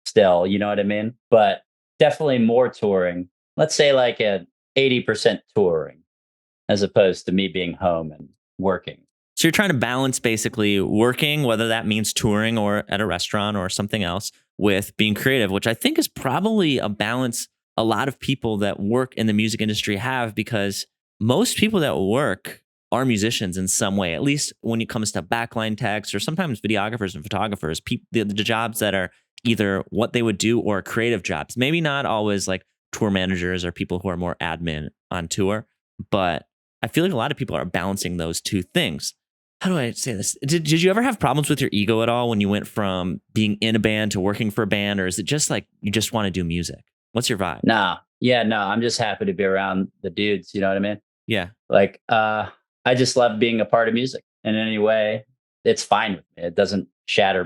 still, you know what I mean? But definitely more touring. Let's say like an 80% touring as opposed to me being home and working. So you're trying to balance basically working, whether that means touring or at a restaurant or something else, with being creative, which I think is probably a balance a lot of people that work in the music industry have, because most people that work are musicians in some way, at least when it comes to backline techs or sometimes videographers and photographers, the jobs that are either what they would do or creative jobs. Maybe not always like tour managers or people who are more admin on tour, but I feel like a lot of people are balancing those two things. How do I say this? Did you ever have problems with your ego at all when you went from being in a band to working for a band, or is it just like you just want to do music? What's your vibe? No, I'm just happy to be around the dudes. You know what I mean? Yeah. Like, I just love being a part of music in any way. It's fine with me. It doesn't shatter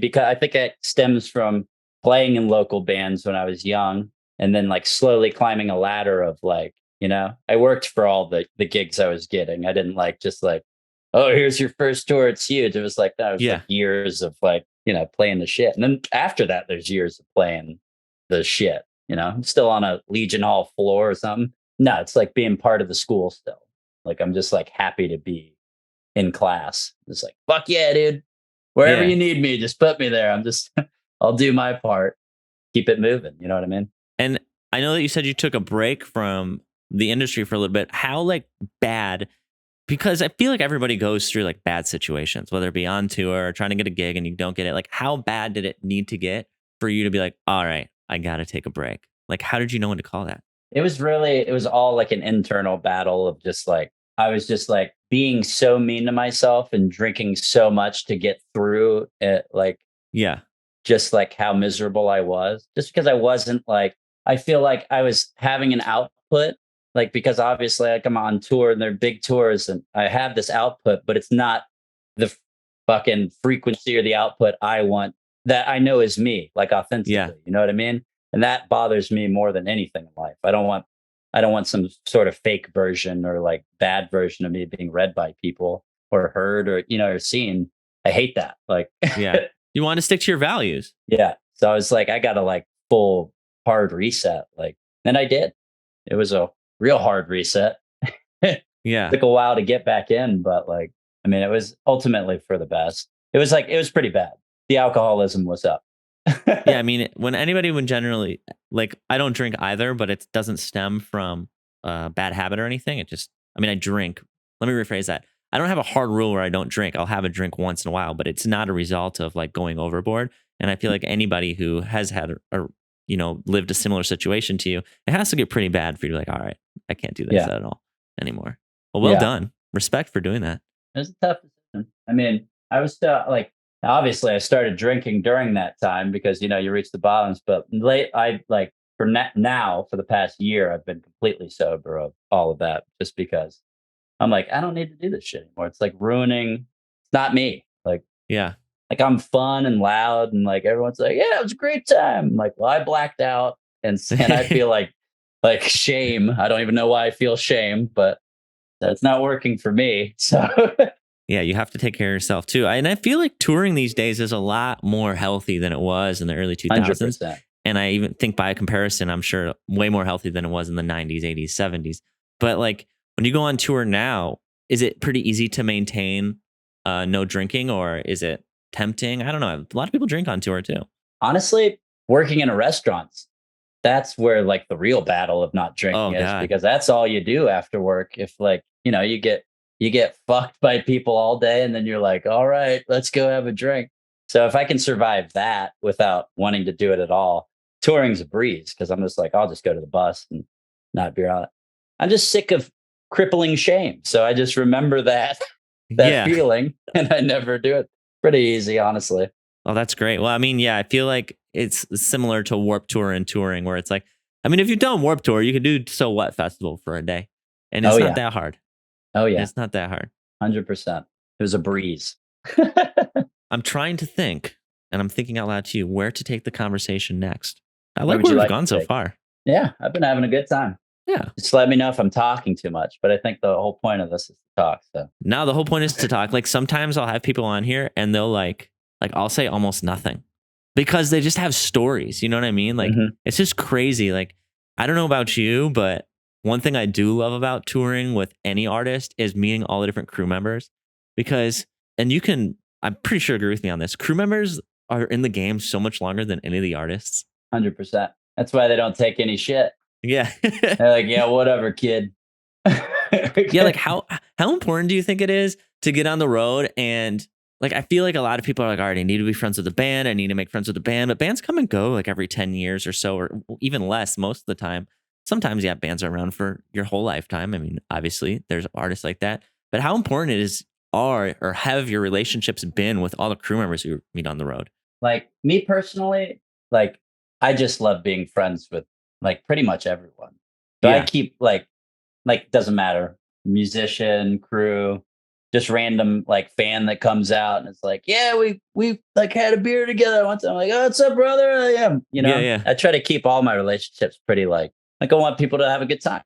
because I think it stems from playing in local bands when I was young, and then like slowly climbing a ladder of like, I worked for all the gigs I was getting. I didn't like just like, oh, here's your first tour, it's huge. It was like that. It was like years of like, playing the shit. And then after that, there's years of playing the shit. I'm still on a Legion Hall floor or something. No, it's like being part of the school still. Like, I'm just like happy to be in class. It's like, fuck yeah, dude. Wherever you need me, just put me there. I'll do my part. Keep it moving. You know what I mean? And I know that you said you took a break from the industry for a little bit. How like bad? Because I feel like everybody goes through like bad situations, whether it be on tour or trying to get a gig and you don't get it. Like, how bad did it need to get for you to be like, all right, I got to take a break? Like, how did you know when to call that? It was all like an internal battle of just like, I was just like being so mean to myself and drinking so much to get through it. Like, Yeah. just like how miserable I was, just because I wasn't like, I feel like I was having an output, like, because obviously like I'm on tour and they're big tours and I have this output, but it's not the fucking frequency or the output I want that I know is me, like Yeah. authentically, you know what I mean? And that bothers me more than anything in life. I don't want some sort of fake version or like bad version of me being read by people or heard or, or seen. I hate that. Like, Yeah. You want to stick to your values. yeah. So I was like, I got a like full hard reset. Like, and I did. It was a real hard reset. Yeah. Took a while to get back in, but like, I mean, it was ultimately for the best. It was pretty bad. The alcoholism was up. Yeah. I mean, when anybody would generally, like, I don't drink either, but it doesn't stem from a bad habit or anything. It just, I mean, I drink. Let me rephrase that. I don't have a hard rule where I don't drink. I'll have a drink once in a while, but it's not a result of like going overboard. And I feel like anybody who has had lived a similar situation to you, it has to get pretty bad for you to be like, all right, I can't do this Yeah. at all anymore. Well Yeah. done. Respect for doing that. It was a tough decision. I mean, I was still like, obviously, I started drinking during that time because you reach the bottoms. But late, I like now for the past year, I've been completely sober of all of that, just because I'm like, I don't need to do this shit anymore. It's like ruining. It's not me. Yeah. Like I'm fun and loud, and like everyone's like, yeah, it was a great time. I'm like, well, I blacked out, and I feel like shame. I don't even know why I feel shame, but that's not working for me. So. Yeah, you have to take care of yourself too. And I feel like touring these days is a lot more healthy than it was in the early 2000s. 100%. And I even think by comparison, I'm sure way more healthy than it was in the 90s, 80s, 70s. But like when you go on tour now, is it pretty easy to maintain no drinking, or is it tempting? I don't know. A lot of people drink on tour too. Honestly, working in a restaurant, that's where like the real battle of not drinking is, God. because that's all you do after work. If like, you get fucked by people all day and then you're like, all right, let's go have a drink. So if I can survive that without wanting to do it at all, touring's a breeze, because I'm just like, I'll just go to the bus and not be on it. I'm just sick of crippling shame. So I just remember that Yeah. feeling and I never do it. Pretty easy, honestly. Oh, that's great. Well, I mean, yeah, I feel like it's similar to Warped Tour and touring, where it's like, I mean, if you've done Warped Tour, you can do So What Festival for a day, and it's Oh, not yeah. that hard. Oh, yeah. It's not that hard. 100%. It was a breeze. I'm trying to think, and I'm thinking out loud to you, where to take the conversation next. I Where like would you where we've like gone to so take? far. Yeah, I've been having a good time. Yeah. Just let me know if I'm talking too much. But I think the whole point of this is to talk. So Now the whole point is to talk. Like sometimes I'll have people on here and they'll like I'll say almost nothing because they just have stories. You know what I mean? Like It's just crazy. Like I don't know about you, but one thing I do love about touring with any artist is meeting all the different crew members, because, and I'm pretty sure agree with me on this. Crew members are in the game so much longer than any of the artists. 100%. That's why they don't take any shit. Yeah. They're like, yeah, whatever, kid. Yeah, like how important do you think it is to get on the road? And like I feel like a lot of people are like, all right, I need to be friends with the band. I need to make friends with the band. But bands come and go like every 10 years or so, or even less most of the time. Sometimes, yeah, bands are around for your whole lifetime. I mean, obviously, there's artists like that. But how important or have your relationships been with all the crew members you meet on the road? Like me personally, like I just love being friends with like pretty much everyone. So Yeah. I keep like doesn't matter, musician, crew, just random like fan that comes out and it's like, yeah, we like had a beer together once. I'm like, oh, what's up, brother? I am, Yeah. I try to keep all my relationships pretty like I want people to have a good time.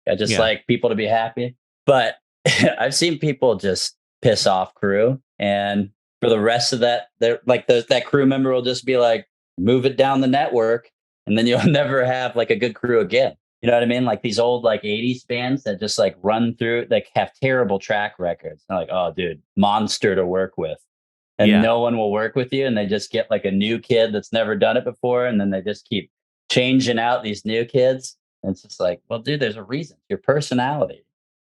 I just like people to be happy. But I've seen people just piss off crew, and for the rest of that, they're like that crew member will just be like, move it down the network, and then you'll never have like a good crew again. You know what I mean? Like these old like 80s bands that just like run through, like have terrible track records. They're like, oh, dude, monster to work with. And no one will work with you. And they just get like a new kid that's never done it before. And then they just keep changing out these new kids. And it's just like, well, dude, there's a reason. Your personality.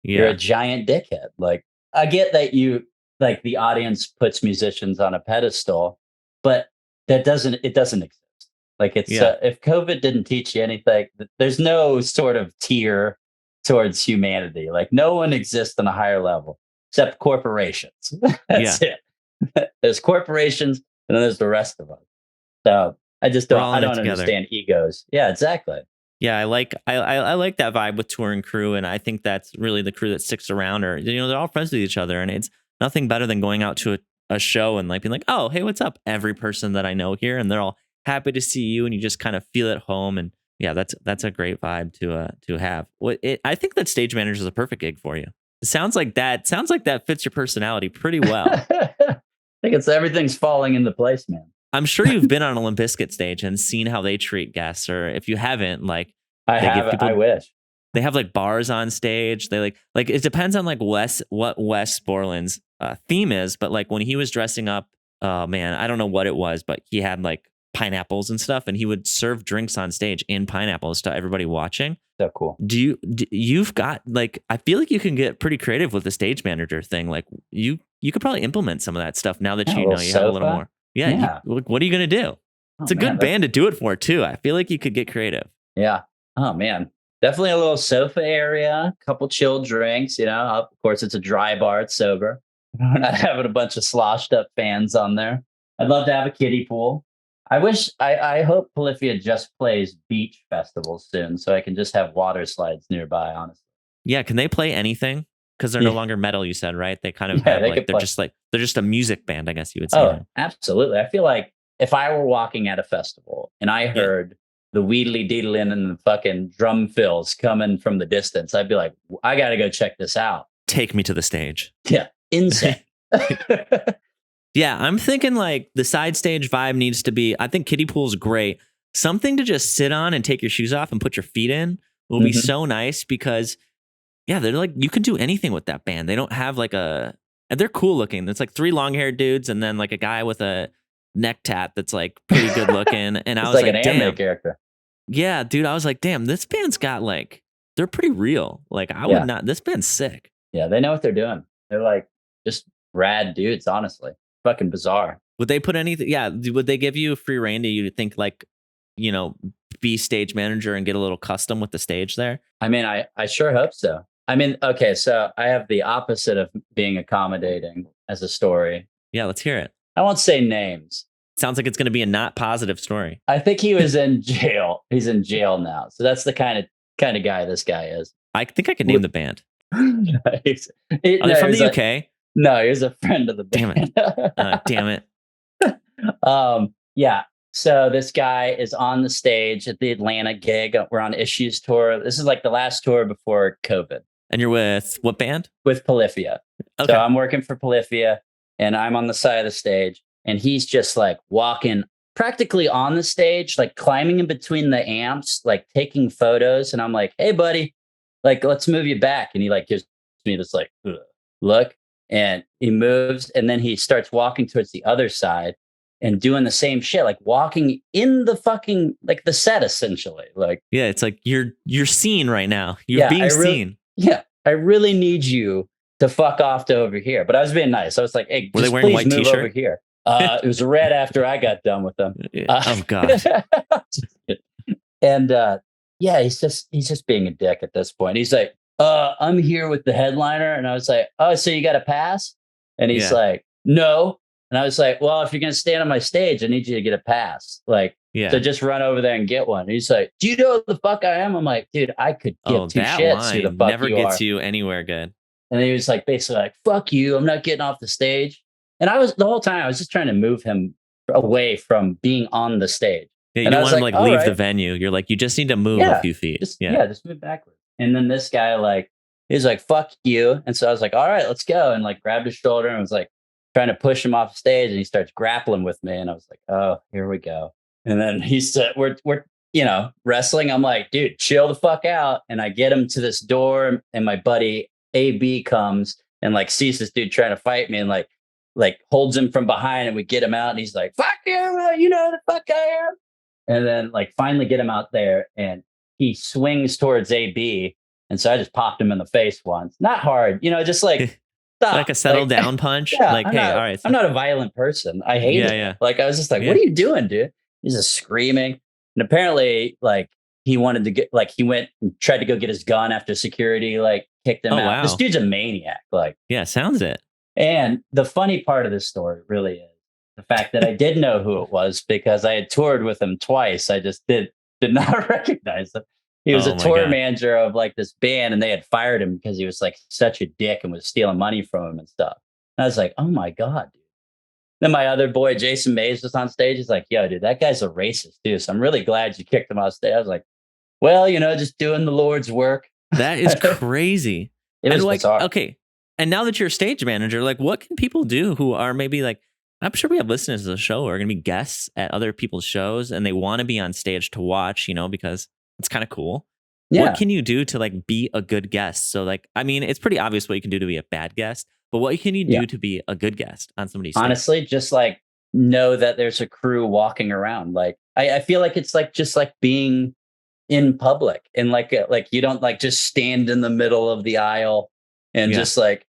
You're a Yeah. giant dickhead. Like, I get that you like the audience puts musicians on a pedestal, but it doesn't exist. Like it's Yeah. if COVID didn't teach you anything, there's no sort of tier towards humanity. Like no one exists on a higher level except corporations. Yeah. That's it. There's corporations and then there's the rest of us. So I just We're don't all I in it don't together. understand egos. Yeah, exactly. Yeah, I like that vibe with touring crew, and I think that's really the crew that sticks around. Or they're all friends with each other, and it's nothing better than going out to a show and like being like, oh, hey, what's up, every person that I know here, and they're all happy to see you, and you just kind of feel at home. And yeah, that's a great vibe to have. I think that stage manager is a perfect gig for you. It sounds like that fits your personality pretty well. I think it's everything's falling into place, man. I'm sure you've been on a Limp Bizkit stage and seen how they treat guests, or if you haven't, like I they give have I people wish. they have like bars on stage. They like it depends on like what Wes Borland's theme is, but like when he was dressing up, oh man, I don't know what it was, but he had like pineapples and stuff, and he would serve drinks on stage in pineapples to everybody watching. So cool. You've got like I feel like you can get pretty creative with the stage manager thing. Like you could probably implement some of that stuff now that Yeah, you know you have a little more. Yeah. Yeah. What are you gonna do? It's a good band to do it for too. I feel like you could get creative. Yeah. Oh man. Definitely a little sofa area, a couple chill drinks, Of course, it's a dry bar, it's sober. We're not having a bunch of sloshed up fans on there. I'd love to have a kiddie pool. I hope Polyphia just plays beach festivals soon so I can just have water slides nearby, honestly. Yeah, can they play anything? Because they're no longer metal, you said, right? They kind of Yeah, have they like could play. they're just a music band, I guess you would say. Oh, now. absolutely. I feel like if I were walking at a festival and I heard the wheedly deedling and the fucking drum fills coming from the distance, I'd be like, I got to go check this out. Take me to the stage. Yeah, insane. Yeah, I'm thinking like the side stage vibe needs to be, I think kiddie pool's great. Something to just sit on and take your shoes off and put your feet in will be so nice because, yeah, they're like, you can do anything with that band. They don't have like and they're cool looking. It's like 3 long haired dudes and then like a guy with a neck tat that's like pretty good looking. And I was like, an damn. anime character. Yeah, dude, I was like, damn, this band's got like, they're pretty real. Like, I would not, this band's sick. Yeah, they know what they're doing. They're like just rad dudes, honestly. Fucking bizarre. Would they put anything? Yeah, would they give you free reign to you think like, be stage manager and get a little custom with the stage there? I mean, I sure hope so. I mean, okay, so I have the opposite of being accommodating as a story. Yeah, let's hear it. I won't say names. Sounds like it's going to be a not positive story. I think he was in jail. He's in jail now. So that's the kind of guy this guy is. I think I could name the band. Are they from the UK? No, he was a friend of the band. Damn it. Yeah. So this guy is on the stage at the Atlanta gig. We're on Issues tour. This is like the last tour before COVID. And you're with what band? With Polyphia. Okay. So I'm working for Polyphia and I'm on the side of the stage and he's just like walking practically on the stage, like climbing in between the amps, like taking photos. And I'm like, hey, buddy, like, let's move you back. And he like gives me this like look and he moves and then he starts walking towards the other side and doing the same shit, like walking in the fucking, like the set essentially. Like, yeah, it's like you're seen right now. You're being seen. Yeah. I really need you to fuck off to over here. But I was being nice. I was like, hey, were they wearing a white t-shirt over here? It was red after I got done with them. Oh God. And yeah, he's just being a dick at this point. He's like, I'm here with the headliner. And I was like, oh, so you got a pass? And he's like, no. And I was like, well, if you're going to stand on my stage, I need you to get a pass. Like, so just run over there and get one. And he's like, do you know who the fuck I am? I'm like, dude, I could give two shits who the fuck never gets you anywhere good. And he was like, basically like, fuck you. I'm not getting off the stage. And the whole time I was just trying to move him away from being on the stage. Yeah, you don't want him to like leave the venue. You're like, you just need to move a few feet. Just move backwards. And then this guy like, he's like, fuck you. And so I was like, all right, let's go. And like grabbed his shoulder and was like trying to push him off stage. And he starts grappling with me. And I was like, oh, here we go. And then he said, we're wrestling. I'm like, dude, chill the fuck out. And I get him to this door and my buddy AB comes and like sees this dude trying to fight me and like holds him from behind and we get him out and he's like, fuck you, you know the fuck I am. And then like finally get him out there and he swings towards AB. And so I just popped him in the face once. Not hard, just like Like stop. a settle down punch. Yeah, Like, hey, all right. I'm not a violent person. I hated Yeah. it. Like I was just like, Yeah. what are you doing, dude? He's just screaming. And apparently, like he wanted to get he went and tried to go get his gun after security like kicked him Oh, out. This wow. dude's a maniac. Like, Yeah, sounds it. and the funny part of this story really is the fact that I did know who it was because I had toured with him twice. I just did not recognize him. He was Oh a my tour God. manager of like this band, and they had fired him because he was like such a dick and was stealing money from him and stuff. And I was like, oh my God, dude. Then my other boy, Jason Mays, was on stage. He's like, yo, dude, that guy's a racist, too. So I'm really glad you kicked him off stage. I was like, well, just doing the Lord's work. That is crazy. It was like, bizarre. okay. And now that you're a stage manager, like what can people do who are maybe like, I'm sure we have listeners to the show who are going to be guests at other people's shows and they want to be on stage to watch, because it's kind of cool. Yeah. What can you do to like be a good guest? So like, I mean, it's pretty obvious what you can do to be a bad guest, but what can you do to be a good guest on somebody's stage? Honestly, just like know that there's a crew walking around. Like I feel like it's like just like being in public and like you don't like just stand in the middle of the aisle and just like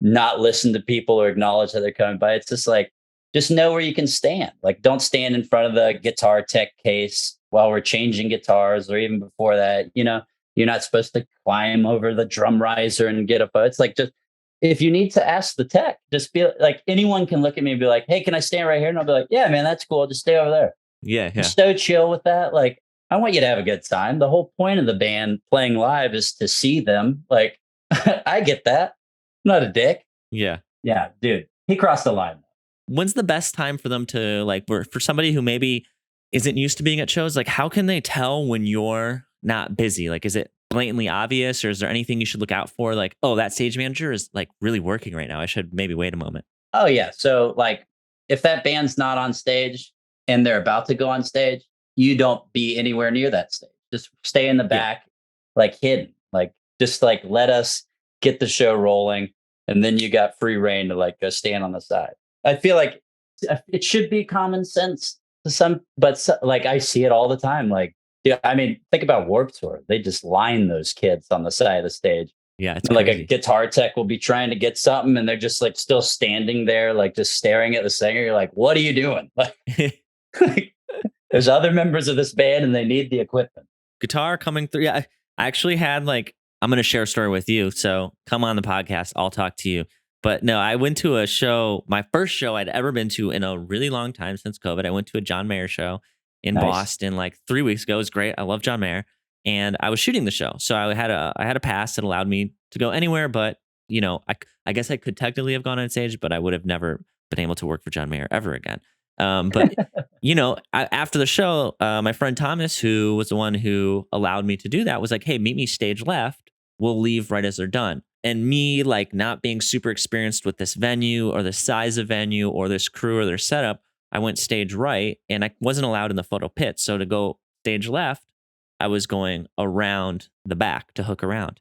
not listen to people or acknowledge that they're coming by. It's just like just know where you can stand. Like don't stand in front of the guitar tech case while we're changing guitars or even before that. You're not supposed to climb over the drum riser and get a photo. It's like just if you need to ask the tech, just be like anyone can look at me and be like, hey, can I stand right here? And I'll be like, yeah, man, that's cool. Just stay over there. Yeah. I'm so chill with that. Like I want you to have a good time. The whole point of the band playing live is to see them. Like I get that. I'm not a dick. Yeah. Yeah, dude. He crossed the line. When's the best time for them to like, for somebody who maybe isn't used to being at shows? Like, how can they tell when you're not busy? Like, is it blatantly obvious or is there anything you should look out for? Like, oh, that stage manager is like really working right now. I should maybe wait a moment. Oh, yeah. So like if that band's not on stage and they're about to go on stage, you don't be anywhere near that stage. Just stay in the back, like hidden, like just like let us get the show rolling. And then you got free reign to like go stand on the side. I feel like it should be common sense to some, but like I see it all the time. Like, yeah, I mean, think about Warped Tour. They just line those kids on the side of the stage. Yeah, it's like crazy. A guitar tech will be trying to get something, and they're just like still standing there, like just staring at the singer. You're like, what are you doing? Like, there's other members of this band, and they need the equipment. Guitar coming through. Yeah, I actually had like I'm going to share a story with you. So come on the podcast. I'll talk to you. But no, I went to a show, my first show I'd ever been to in a really long time since COVID. I went to a John Mayer show in Boston like 3 weeks ago. It was great. I love John Mayer. And I was shooting the show. So I had a pass that allowed me to go anywhere. But, I guess I could technically have gone on stage, but I would have never been able to work for John Mayer ever again. But, after the show, my friend Thomas, who was the one who allowed me to do that, was like, hey, meet me stage left. We'll leave right as they're done. And me, like, not being super experienced with this venue or the size of venue or this crew or their setup, I went stage right and I wasn't allowed in the photo pit. So to go stage left, I was going around the back to hook around.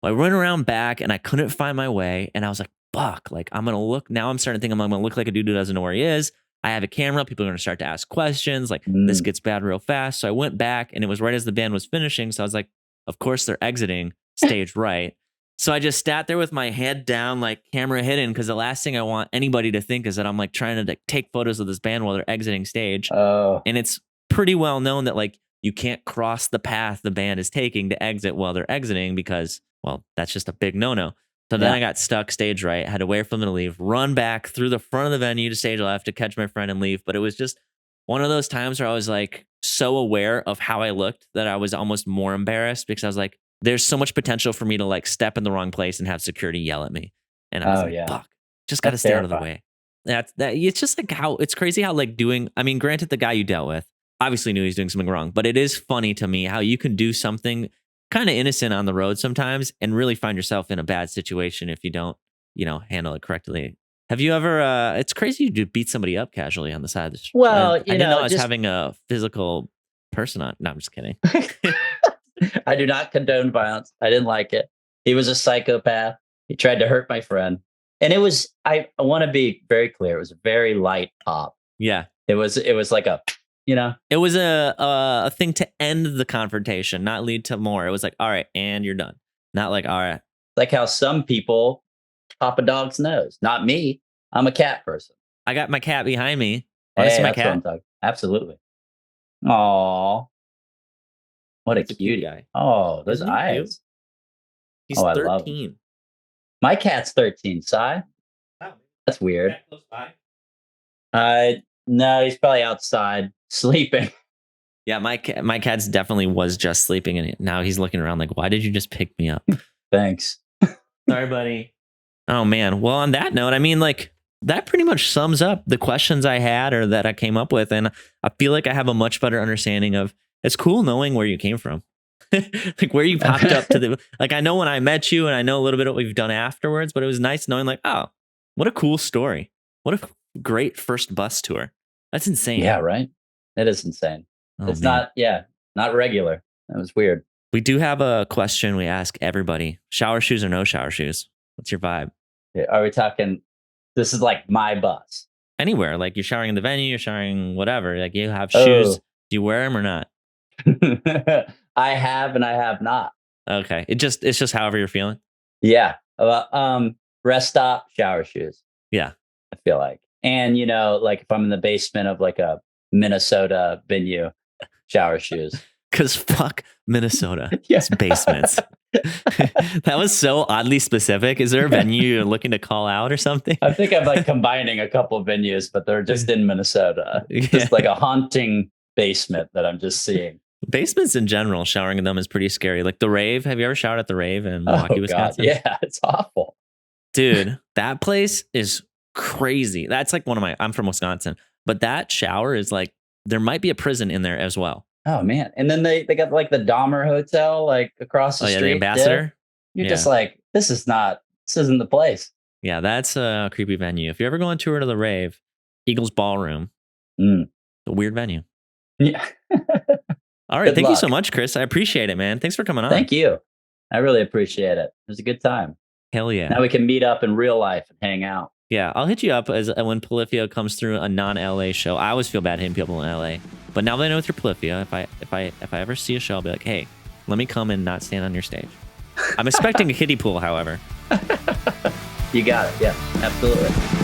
Well, I went around back and I couldn't find my way. And I was like, fuck, like, I'm going to look. Now I'm starting to think I'm going to look like a dude who doesn't know where he is. I have a camera. People are going to start to ask questions. Like, this gets bad real fast. So I went back and it was right as the band was finishing. So I was like, of course they're exiting stage right. So I just sat there with my head down, like camera hidden, because the last thing I want anybody to think is that I'm like trying to take photos of this band while they're exiting stage. Oh. And it's pretty well known that like you can't cross the path the band is taking to exit while they're exiting because, well, that's just a big no-no. So then I got stuck stage right, had to wait for them to leave, run back through the front of the venue to stage left to catch my friend and leave. But it was just one of those times where I was like so aware of how I looked that I was almost more embarrassed because I was like, there's so much potential for me to like step in the wrong place and have security yell at me. And I was like, fuck, just got to stay out of the way. That it's just like how it's crazy how like granted the guy you dealt with obviously knew he was doing something wrong, but it is funny to me how you can do something kind of innocent on the road sometimes and really find yourself in a bad situation if you don't, handle it correctly. Have you ever, it's crazy to beat somebody up casually on the side of the street. Well, I didn't know I was having a physical person on. No, I'm just kidding. I do not condone violence. I didn't like it. He was a psychopath. He tried to hurt my friend. And I want to be very clear. It was a very light pop. Yeah. It was like a you know? It was a thing to end the confrontation, not lead to more. It was like, all right, and you're done. Not like, all right. Like how some people pop a dog's nose. Not me. I'm a cat person. I got my cat behind me. Want to Hey, see my that's what I'm cat? talking. Absolutely. Aw, what a He's a cute cutie. guy. Oh, those Isn't he cute? eyes. He's Oh, I love him. 13. My cat's 13, Si. Oh, That's weird. cat close by. No, he's probably outside sleeping. Yeah, my cat's definitely was just sleeping, and now he's looking around like, why did you just pick me up? Thanks. Sorry, buddy. Oh man. Well, on that note, I mean, like that pretty much sums up the questions I had or that I came up with, and I feel like I have a much better understanding of. It's cool knowing where you came from, like where you popped up to the. Like I know when I met you, and I know a little bit of what we've done afterwards, but it was nice knowing, like, oh, what a cool story! What a great first bus tour. That's insane. Yeah, right. It is insane. Oh, It's man. not regular. That was weird. We do have a question we ask everybody: shower shoes or no shower shoes? What's your vibe? Are we talking? This is like my bus. Anywhere, like you're showering in the venue, you're showering whatever. Like you have shoes. Do you wear them or not? I have and I have not. Okay, it's just however you're feeling. Yeah. Rest stop, shower shoes. Yeah, I feel like. And like if I'm in the basement of like a Minnesota venue, shower shoes. because fuck Minnesota. Yeah. It's basements. That was so oddly specific. Is there a venue you're looking to call out or something? I think I'm like combining a couple of venues, but they're just in Minnesota. Just like a haunting basement that I'm just seeing. Basements in general, showering in them is pretty scary. Like the rave. Have you ever showered at the rave in Milwaukee, Wisconsin? Yeah, it's awful. Dude, that place is crazy. That's like I'm from Wisconsin, but that shower is like, there might be a prison in there as well. Oh man. And then they got like the Dahmer Hotel like across the street. The Ambassador. You're just like, this isn't the place. Yeah, that's a creepy venue. If you ever go on tour to the rave, Eagles Ballroom. A weird venue. Yeah. All right. Thank you so much, Chris. I appreciate it, man. Thanks for coming on. Thank you. I really appreciate it. It was a good time. Hell yeah. Now we can meet up in real life and hang out. Yeah, I'll hit you up as when Polyphia comes through a non-LA show. I always feel bad hitting people in LA, but now that I know with your Polyphia, if I ever see a show, I'll be like, hey, let me come and not stand on your stage. I'm expecting a kiddie pool, however. You got it. Yeah, absolutely.